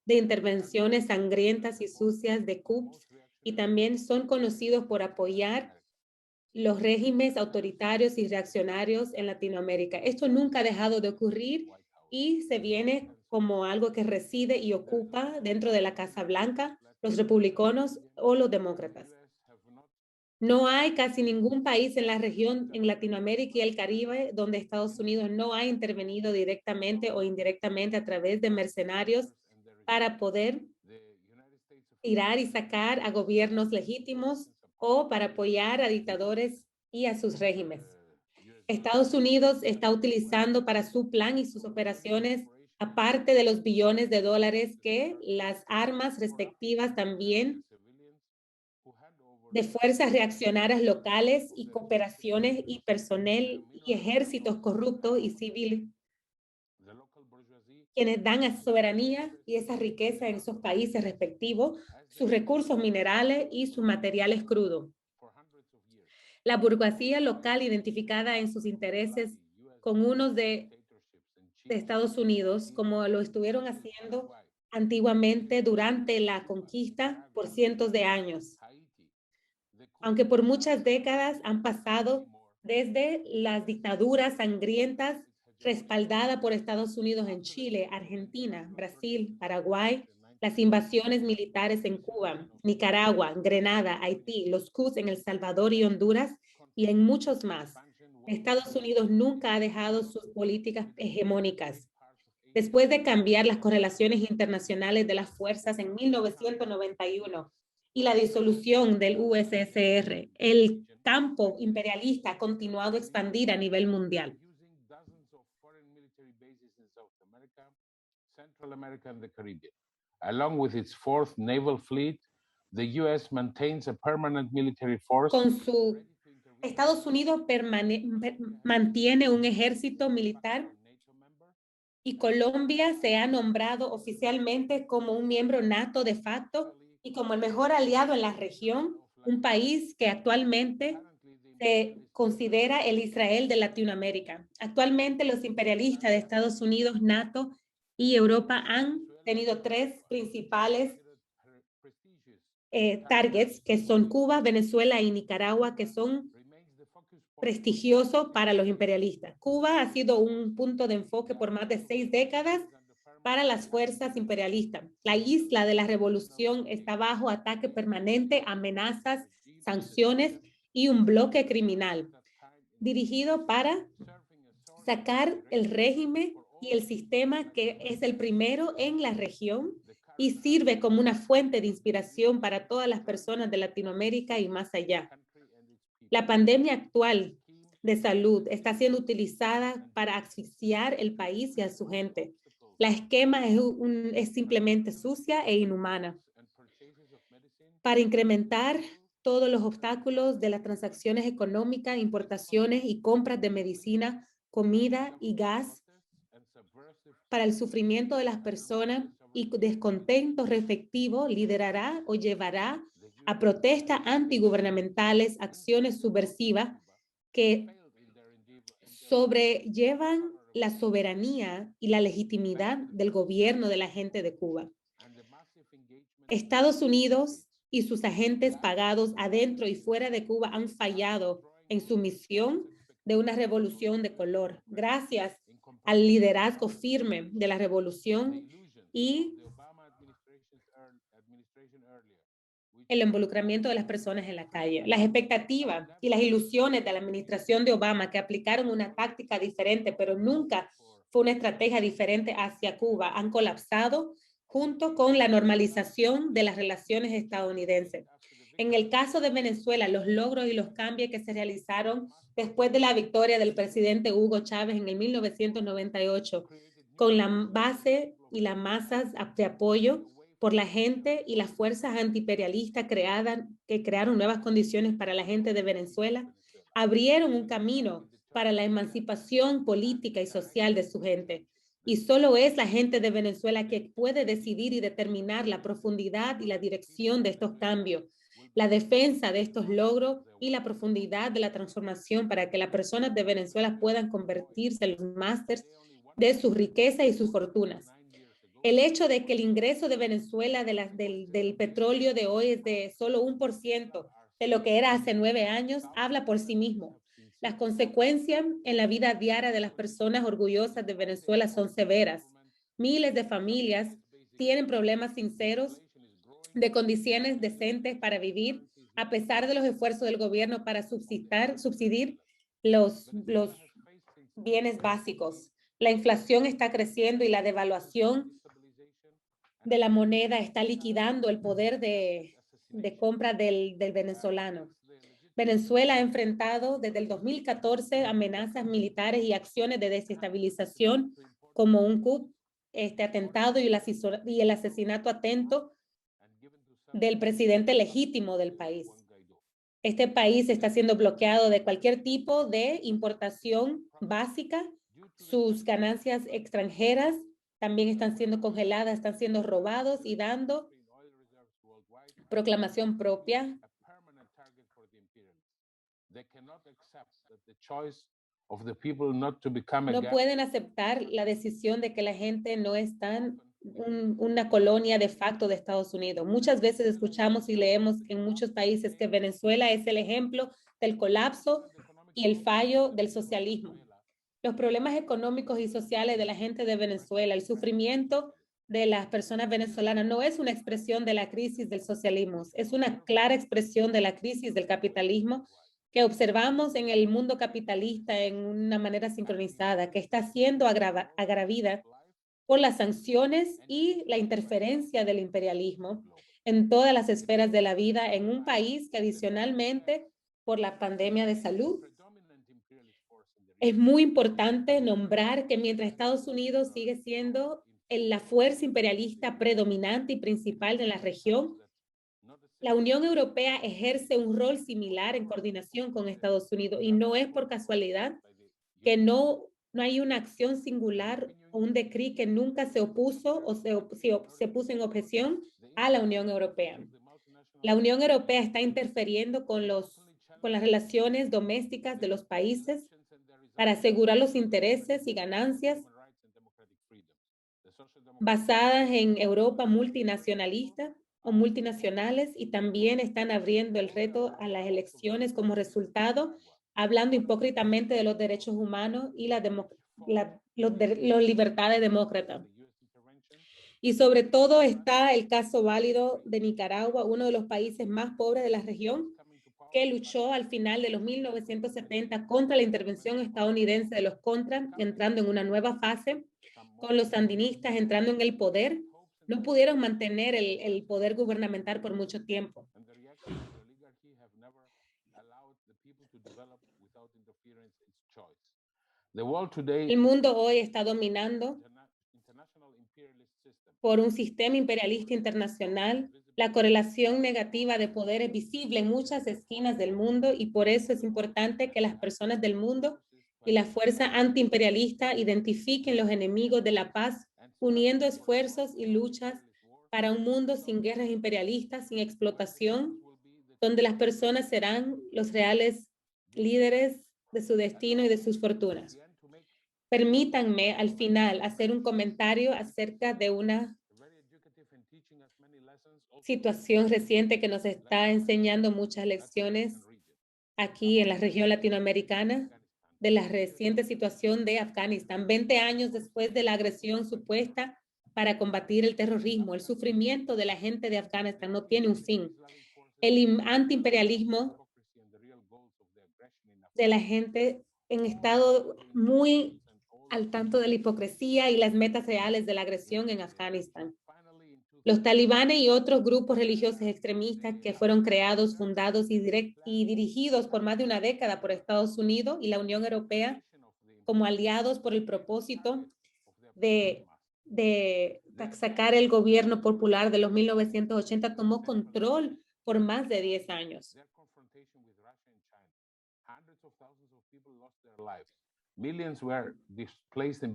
de intervenciones sangrientas y sucias de coups, y también son conocidos por apoyar los regímenes autoritarios y reaccionarios en Latinoamérica. Esto nunca ha dejado de ocurrir y se viene como algo que reside y ocupa dentro de la Casa Blanca, los republicanos o los demócratas. No hay casi ningún país en la región, en Latinoamérica y el Caribe, donde Estados Unidos no ha intervenido directamente o indirectamente a través de mercenarios para poder tirar y sacar a gobiernos legítimos o para apoyar a dictadores y a sus regímenes. Estados Unidos está utilizando para su plan y sus operaciones, aparte de los billones de dólares que las armas respectivas también de fuerzas reaccionarias locales y cooperaciones y personal y ejércitos corruptos y civiles, quienes dan a soberanía y esa riqueza en esos países respectivos, sus recursos minerales y sus materiales crudos. La burguesía local identificada en sus intereses con unos de Estados Unidos, como lo estuvieron haciendo antiguamente durante la conquista por cientos de años. aunque por muchas décadas han pasado desde las dictaduras sangrientas respaldadas por Estados Unidos en Chile, Argentina, Brasil, Paraguay, las invasiones militares en Cuba, Nicaragua, Grenada, Haití, los coups en El Salvador y Honduras, y en muchos más. Estados Unidos nunca ha dejado sus políticas hegemónicas. Después de cambiar las correlaciones internacionales de las fuerzas en 1991 y la disolución del USSR, el campo imperialista ha continuado a expandir a nivel mundial. Central America and the Caribbean. Along with its fourth naval fleet, the U.S. maintains a permanent military force. Estados Unidos mantiene un ejército militar y Colombia se ha nombrado oficialmente como un miembro NATO de facto y como el mejor aliado en la región, un país que actualmente se considera el Israel de Latinoamérica. Actualmente los imperialistas de Estados Unidos, NATO y Europa han tenido tres principales targets, que son Cuba, Venezuela y Nicaragua, que son prestigiosos para los imperialistas. Cuba ha sido un punto de enfoque por más de 6 décadas para las fuerzas imperialistas. La isla de la revolución está bajo ataque permanente, amenazas, sanciones y un bloque criminal dirigido para sacar el régimen y el sistema que es el primero en la región y sirve como una fuente de inspiración para todas las personas de Latinoamérica y más allá. La pandemia actual de salud está siendo utilizada para asfixiar el país y a su gente. La esquema es simplemente sucia e inhumana. Para incrementar todos los obstáculos de las transacciones económicas, importaciones y compras de medicina, comida y gas, para el sufrimiento de las personas y descontento respectivo, liderará o llevará a protestas antigubernamentales, acciones subversivas que sobrellevan la soberanía y la legitimidad del gobierno de la gente de Cuba. Estados Unidos y sus agentes pagados adentro y fuera de Cuba han fallado en su misión de una revolución de color. Gracias al liderazgo firme de la revolución y el involucramiento de las personas en la calle. Las expectativas y las ilusiones de la administración de Obama, que aplicaron una táctica diferente, pero nunca fue una estrategia diferente hacia Cuba, han colapsado junto con la normalización de las relaciones estadounidenses. En el caso de Venezuela, los logros y los cambios que se realizaron después de la victoria del presidente Hugo Chávez en el 1998, con la base y las masas de apoyo por la gente y las fuerzas antiimperialistas que crearon nuevas condiciones para la gente de Venezuela, abrieron un camino para la emancipación política y social de su gente. Y solo es la gente de Venezuela que puede decidir y determinar la profundidad y la dirección de estos cambios, la defensa de estos logros y la profundidad de la transformación para que las personas de Venezuela puedan convertirse en los másters de sus riquezas y sus fortunas. El hecho de que el ingreso de Venezuela del petróleo de hoy es de solo 1% de lo que era hace 9 años, habla por sí mismo. Las consecuencias en la vida diaria de las personas orgullosas de Venezuela son severas. Miles de familias tienen problemas sinceros de condiciones decentes para vivir, a pesar de los esfuerzos del gobierno para subsidiar los bienes básicos. La inflación está creciendo y la devaluación de la moneda está liquidando el poder de compra del venezolano. Venezuela ha enfrentado desde el 2014 amenazas militares y acciones de desestabilización como un coup, atentado y el asesinato atento del presidente legítimo del país. Este país está siendo bloqueado de cualquier tipo de importación básica. Sus ganancias extranjeras también están siendo congeladas, están siendo robados y dando proclamación propia. No pueden aceptar la decisión de que la gente no están una colonia de facto de Estados Unidos. Muchas veces escuchamos y leemos en muchos países que Venezuela es el ejemplo del colapso y el fallo del socialismo. Los problemas económicos y sociales de la gente de Venezuela, el sufrimiento de las personas venezolanas no es una expresión de la crisis del socialismo, es una clara expresión de la crisis del capitalismo que observamos en el mundo capitalista en una manera sincronizada, que está siendo agravida por las sanciones y la interferencia del imperialismo en todas las esferas de la vida en un país que adicionalmente por la pandemia de salud. Es muy importante nombrar que mientras Estados Unidos sigue siendo la fuerza imperialista predominante y principal de la región, la Unión Europea ejerce un rol similar en coordinación con Estados Unidos y no es por casualidad que no hay una acción singular o un decreto que nunca se opuso o se puso en objeción a la Unión Europea. La Unión Europea está interfiriendo con las relaciones domésticas de los países para asegurar los intereses y ganancias basadas en Europa multinacionalista o multinacionales, y también están abriendo el reto a las elecciones como resultado, hablando hipócritamente de los derechos humanos y las libertades demócratas. Y sobre todo está el caso válido de Nicaragua, uno de los países más pobres de la región, que luchó al final de los 1970 contra la intervención estadounidense de los contras, entrando en una nueva fase, con los sandinistas entrando en el poder. No pudieron mantener el poder gubernamental por mucho tiempo. El mundo hoy está dominando por un sistema imperialista internacional. La correlación negativa de poder es visible en muchas esquinas del mundo y por eso es importante que las personas del mundo y la fuerza antiimperialista identifiquen los enemigos de la paz, uniendo esfuerzos y luchas para un mundo sin guerras imperialistas, sin explotación, donde las personas serán los reales líderes de su destino y de sus fortunas. Permítanme al final hacer un comentario acerca de una situación reciente que nos está enseñando muchas lecciones aquí en la región latinoamericana de la reciente situación de Afganistán. 20 años después de la agresión supuesta para combatir el terrorismo, el sufrimiento de la gente de Afganistán no tiene un fin. El antiimperialismo de la gente en estado muy al tanto de la hipocresía y las metas reales de la agresión en Afganistán. Los talibanes y otros grupos religiosos extremistas que fueron creados, fundados y dirigidos por más de una década por Estados Unidos y la Unión Europea como aliados por el propósito de sacar el gobierno popular de los 1980 tomó control por más de 10 años.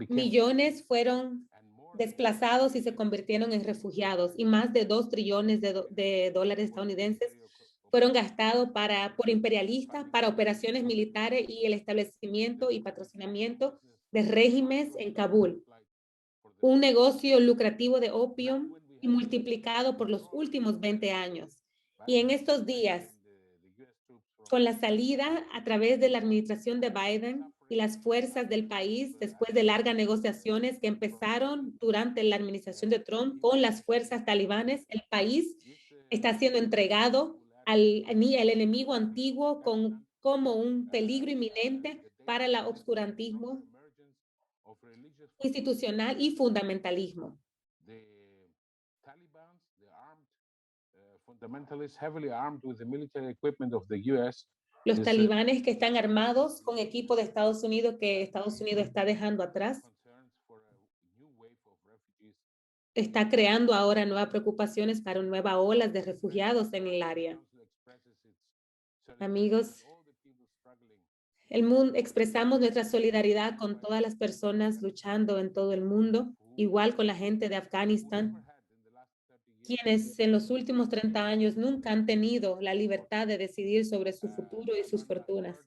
Millones fueron desplazados y se convirtieron en refugiados y más de 2 trillones de dólares estadounidenses fueron gastados por imperialistas para operaciones militares y el establecimiento y patrocinamiento de regímenes en Kabul. Un negocio lucrativo de opio y multiplicado por los últimos 20 años. Y en estos días, con la salida a través de la administración de Biden y las fuerzas del país, después de largas negociaciones que empezaron durante la administración de Trump con las fuerzas talibanes, el país está siendo entregado al enemigo antiguo como un peligro inminente para el obscurantismo institucional y fundamentalismo. Los talibanes que están armados con equipo de Estados Unidos que Estados Unidos está dejando atrás, está creando ahora nuevas preocupaciones para nuevas olas de refugiados en el área. Amigos, el mundo, expresamos nuestra solidaridad con todas las personas luchando en todo el mundo, igual con la gente de Afganistán, quienes en los últimos 30 años nunca han tenido la libertad de decidir sobre su futuro y sus fortunas.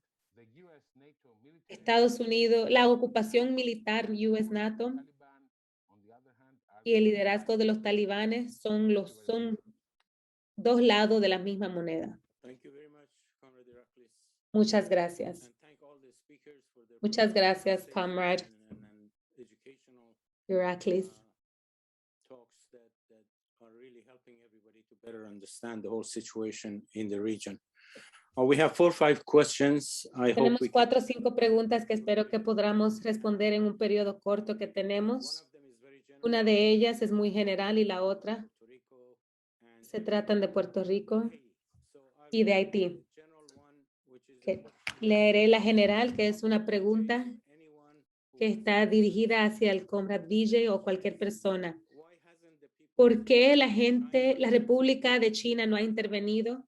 Estados Unidos, la ocupación militar US-NATO y el liderazgo de los talibanes son dos lados de la misma moneda. Thank you very much, Comrade Iraklis. Muchas gracias. And thank all the speakers for their Muchas gracias, presentation Comrade and educational Iraklis. talks that are really helping everybody to better understand the whole situation in the region. We have 4 or 5 questions. I hope Tenemos we 4 o 5 preguntas que espero que podamos responder en un periodo corto que tenemos. Una de ellas es muy general y la otra se tratan de Puerto Rico y de Haití. Leeré la general, que es una pregunta que está dirigida hacia el Comrade Vijay o cualquier persona. ¿Por qué la República de China no ha intervenido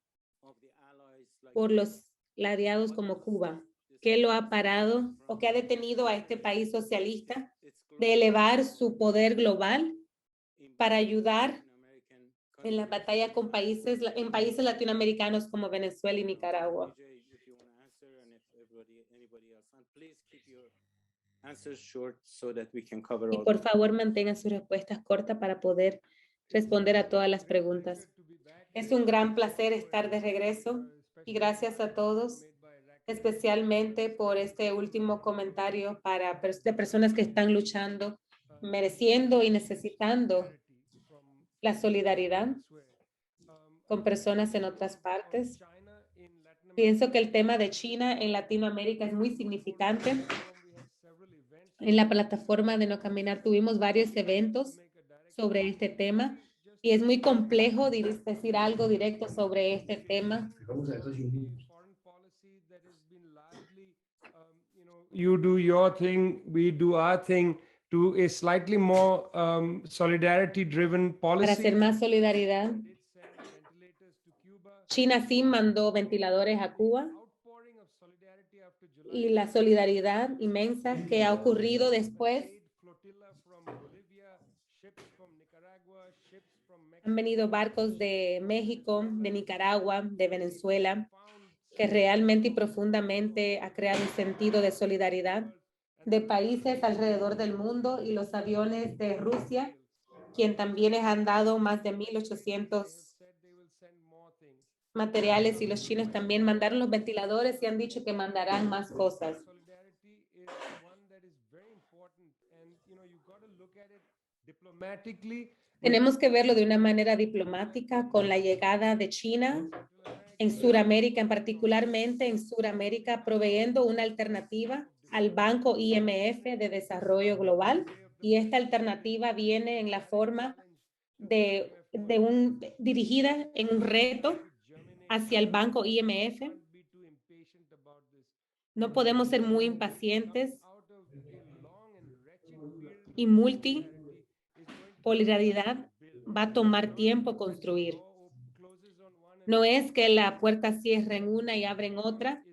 por los aliados como Cuba? ¿Qué lo ha parado o qué ha detenido a este país socialista de elevar su poder global para ayudar en la batalla con países latinoamericanos como Venezuela y Nicaragua? Y por favor, mantengan sus respuestas cortas para poder responder a todas las preguntas. Es un gran placer estar de regreso y gracias a todos, especialmente por este último comentario de personas que están luchando, mereciendo y necesitando la solidaridad con personas en otras partes. Pienso que el tema de China en Latinoamérica es muy significante. En la plataforma de No Caminar tuvimos varios eventos sobre este tema y es muy complejo decir algo directo sobre este tema. You do your thing, we do our thing, to a slightly more solidarity-driven policy. Para hacer más solidaridad, China sí mandó ventiladores a Cuba y la solidaridad inmensa que ha ocurrido después. Han venido barcos de México, de Nicaragua, de Venezuela, que realmente y profundamente ha creado un sentido de solidaridad de países alrededor del mundo y los aviones de Rusia, quien también les han dado más de 1,800 materiales y los chinos también mandaron los ventiladores y han dicho que mandarán más cosas. Tenemos que verlo de una manera diplomática con la llegada de China en Sudamérica, particularmente en Sudamérica, proveyendo una alternativa al Banco IMF de Desarrollo Global. Y esta alternativa viene en la forma dirigida en un reto hacia el Banco IMF. No podemos ser muy impacientes y multipolaridad va a tomar tiempo construir. No es que la puerta cierre en una y abre en otra.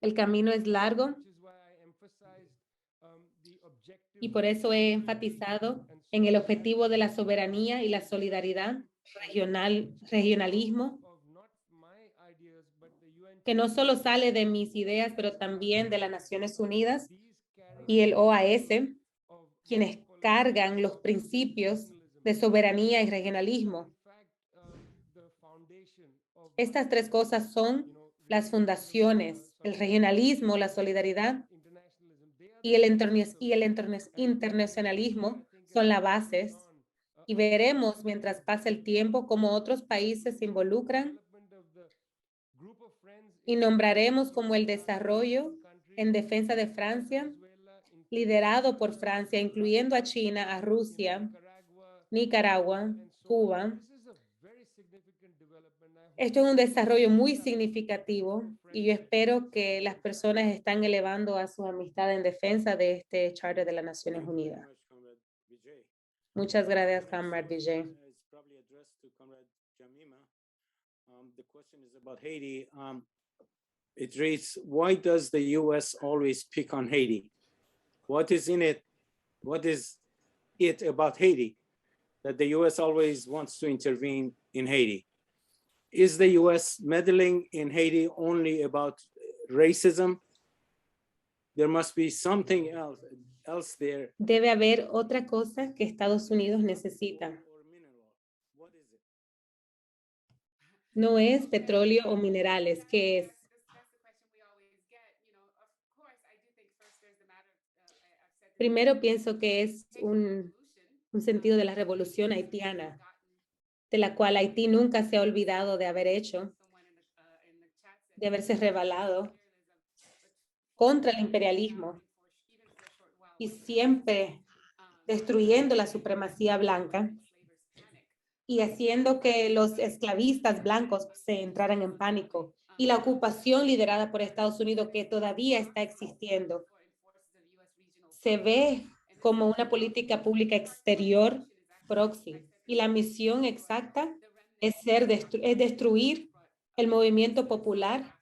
El camino es largo y por eso he enfatizado en el objetivo de la soberanía y la solidaridad, regionalismo, que no solo sale de mis ideas, pero también de las Naciones Unidas y el OAS, quienes cargan los principios de soberanía y regionalismo. Estas 3 cosas son las fundaciones, el regionalismo, la solidaridad y el internacionalismo son las bases. Y veremos mientras pase el tiempo cómo otros países se involucran y nombraremos como el desarrollo en defensa de Francia, liderado por Francia, incluyendo a China, a Rusia, Nicaragua, Cuba. Esto es un desarrollo muy significativo y yo espero que las personas están elevando a su amistad en defensa de este Charter de las Naciones Unidas. Muchas gracias, Comrade Vijay. The question is about Haiti. It reads, why does the U.S. always pick on Haiti? What is in it? What is it about Haiti that the U.S. always wants to intervene in Haiti? Is the U.S. meddling in Haiti only about racism? There must be something else. else there? Debe haber otra cosa que Estados Unidos necesita. Or mineral? What is it? No es petróleo o minerales, ¿qué es? That's the question we always get. You know, of course, I do think first there's the matter. I've said this Primero pienso que es un sentido de la revolución haitiana, de la cual Haití nunca se ha olvidado de haber hecho, de haberse rebelado contra el imperialismo y siempre destruyendo la supremacía blanca y haciendo que los esclavistas blancos se entraran en pánico, y la ocupación liderada por Estados Unidos que todavía está existiendo se ve como una política pública exterior proxy, y la misión exacta es destruir el movimiento popular,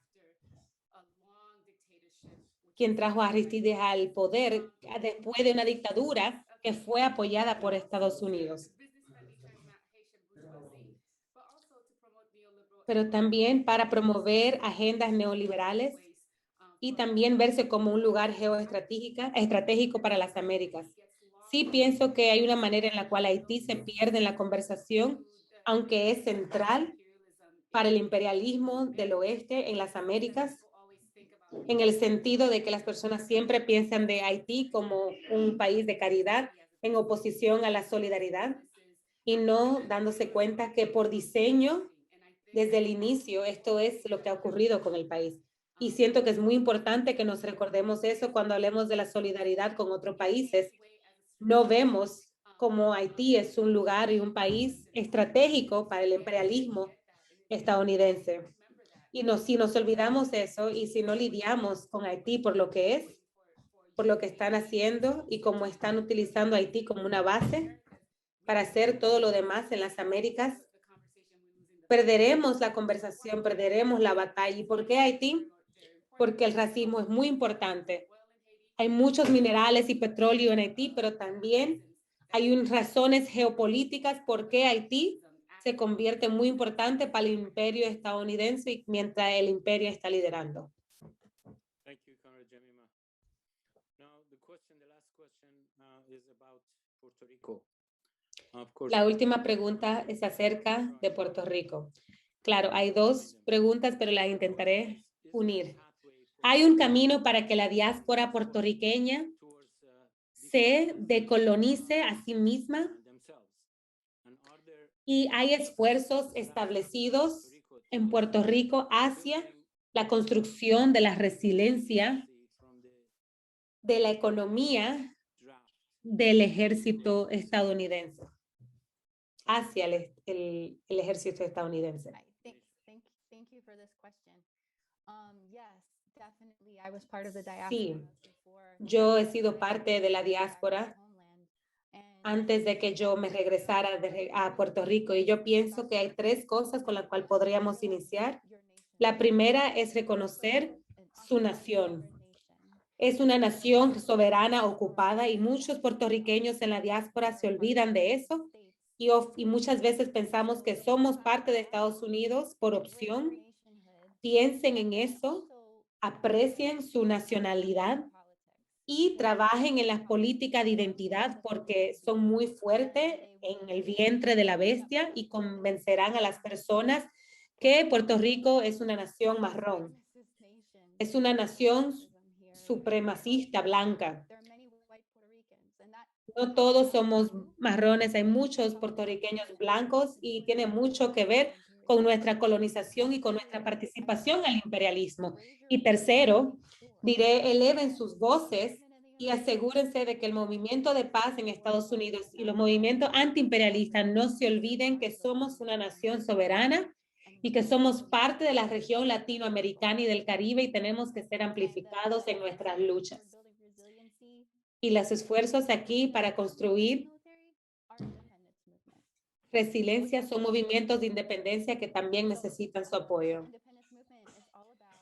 quien trajo a Aristides al poder después de una dictadura que fue apoyada por Estados Unidos. Pero también para promover agendas neoliberales y también verse como un lugar estratégico para las Américas. Sí pienso que hay una manera en la cual Haití se pierde en la conversación, aunque es central para el imperialismo del oeste en las Américas, en el sentido de que las personas siempre piensan de Haití como un país de caridad en oposición a la solidaridad, y no dándose cuenta que por diseño, desde el inicio, esto es lo que ha ocurrido con el país. Y siento que es muy importante que nos recordemos eso cuando hablemos de la solidaridad con otros países. No vemos como Haití es un lugar y un país estratégico para el imperialismo estadounidense. Y si nos olvidamos eso y si no lidiamos con Haití por lo que es, por lo que están haciendo y cómo están utilizando Haití como una base para hacer todo lo demás en las Américas, perderemos la conversación, perderemos la batalla. ¿Y por qué Haití? Porque el racismo es muy importante. Hay muchos minerales y petróleo en Haití, pero también hay razones geopolíticas por qué Haití se convierte muy importante para el imperio estadounidense mientras el imperio está liderando. Thank you, Comrade Jemima. Now, the last question is about Puerto Rico. Of course. La última pregunta es acerca de Puerto Rico. Claro, hay dos preguntas, pero las intentaré unir. Hay un camino para que la diáspora puertorriqueña se decolonice a sí misma, y hay esfuerzos establecidos en Puerto Rico hacia la construcción de la resiliencia de la economía del ejército estadounidense, hacia el ejército estadounidense. Thank you for this question. Yes, definitely. I was part of the diaspora. Sí, yo he sido parte de la diáspora antes de que yo me regresara a Puerto Rico, y yo pienso que hay tres cosas con las cuales podríamos iniciar. La primera es reconocer su nación. Es una nación soberana ocupada, y muchos puertorriqueños en la diáspora se olvidan de eso, y muchas veces pensamos que somos parte de Estados Unidos por opción. Piensen en eso, aprecien su nacionalidad y trabajen en las políticas de identidad, porque son muy fuertes en el vientre de la bestia, y convencerán a las personas que Puerto Rico es una nación marrón. Es una nación supremacista blanca. No todos somos marrones, hay muchos puertorriqueños blancos, y tiene mucho que ver con nuestra colonización y con nuestra participación al imperialismo. Y tercero, diré, eleven sus voces y asegúrense de que el movimiento de paz en Estados Unidos y los movimientos antiimperialistas no se olviden que somos una nación soberana y que somos parte de la región latinoamericana y del Caribe, y tenemos que ser amplificados en nuestras luchas. Y los esfuerzos aquí para construir resiliencia son movimientos de independencia que también necesitan su apoyo.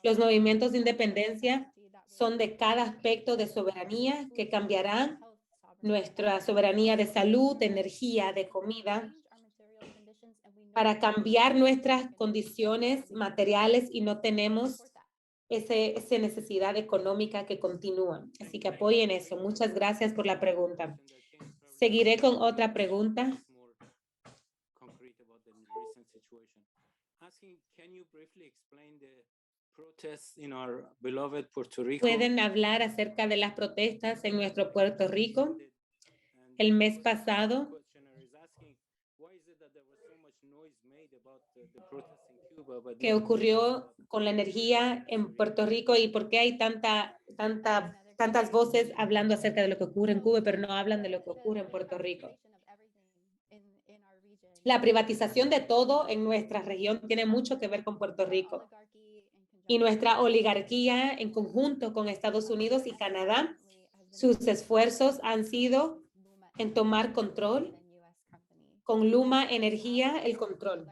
Los movimientos de independencia son de cada aspecto de soberanía que cambiarán nuestra soberanía de salud, de energía, de comida, para cambiar nuestras condiciones materiales, y no tenemos esa necesidad económica que continúa. Así que apoyen eso. Muchas gracias por la pregunta. Seguiré con otra pregunta. ¿Pueden hablar acerca de las protestas en nuestro Puerto Rico? El mes pasado, ¿qué ocurrió con la energía en Puerto Rico y por qué hay tantas voces hablando acerca de lo que ocurre en Cuba, pero no hablan de lo que ocurre en Puerto Rico? La privatización de todo en nuestra región tiene mucho que ver con Puerto Rico. Y nuestra oligarquía en conjunto con Estados Unidos y Canadá, sus esfuerzos han sido en tomar control, con Luma Energía el control.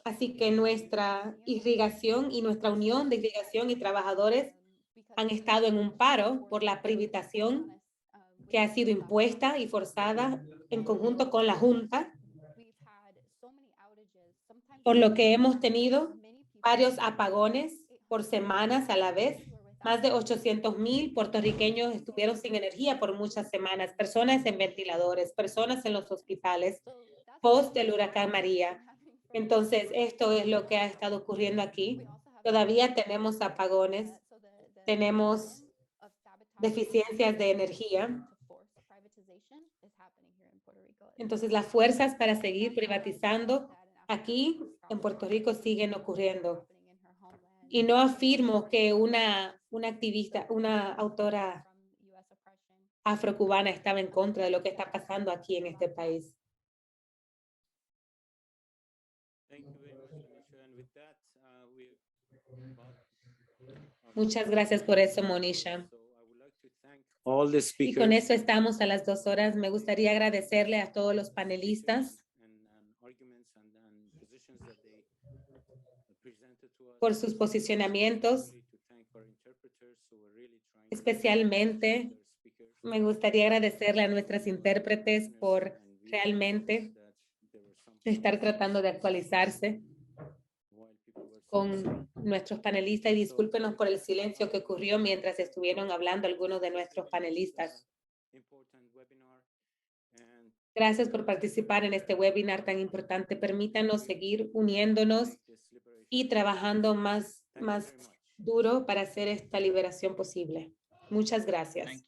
Así que nuestra irrigación y nuestra unión de irrigación y trabajadores han estado en un paro por la privatización que ha sido impuesta y forzada en conjunto con la Junta, por lo que hemos tenido varios apagones por semanas a la vez. Más de 800,000 puertorriqueños estuvieron sin energía por muchas semanas, personas en ventiladores, personas en los hospitales, post del huracán María. Entonces, esto es lo que ha estado ocurriendo aquí. Todavía tenemos apagones, tenemos deficiencias de energía. Entonces, las fuerzas para seguir privatizando aquí en Puerto Rico siguen ocurriendo. Y no afirmo que una activista, una autora afrocubana estaba en contra de lo que está pasando aquí en este país. Muchas gracias por eso, Monisha. Y con eso estamos a las 2 horas. Me gustaría agradecerle a todos los panelistas por sus posicionamientos. Especialmente me gustaría agradecerle a nuestras intérpretes por realmente estar tratando de actualizarse con nuestros panelistas y discúlpenos por el silencio que ocurrió mientras estuvieron hablando algunos de nuestros panelistas. Gracias por participar en este webinar tan importante. Permítanos seguir uniéndonos y trabajando más duro para hacer esta liberación posible. Muchas gracias.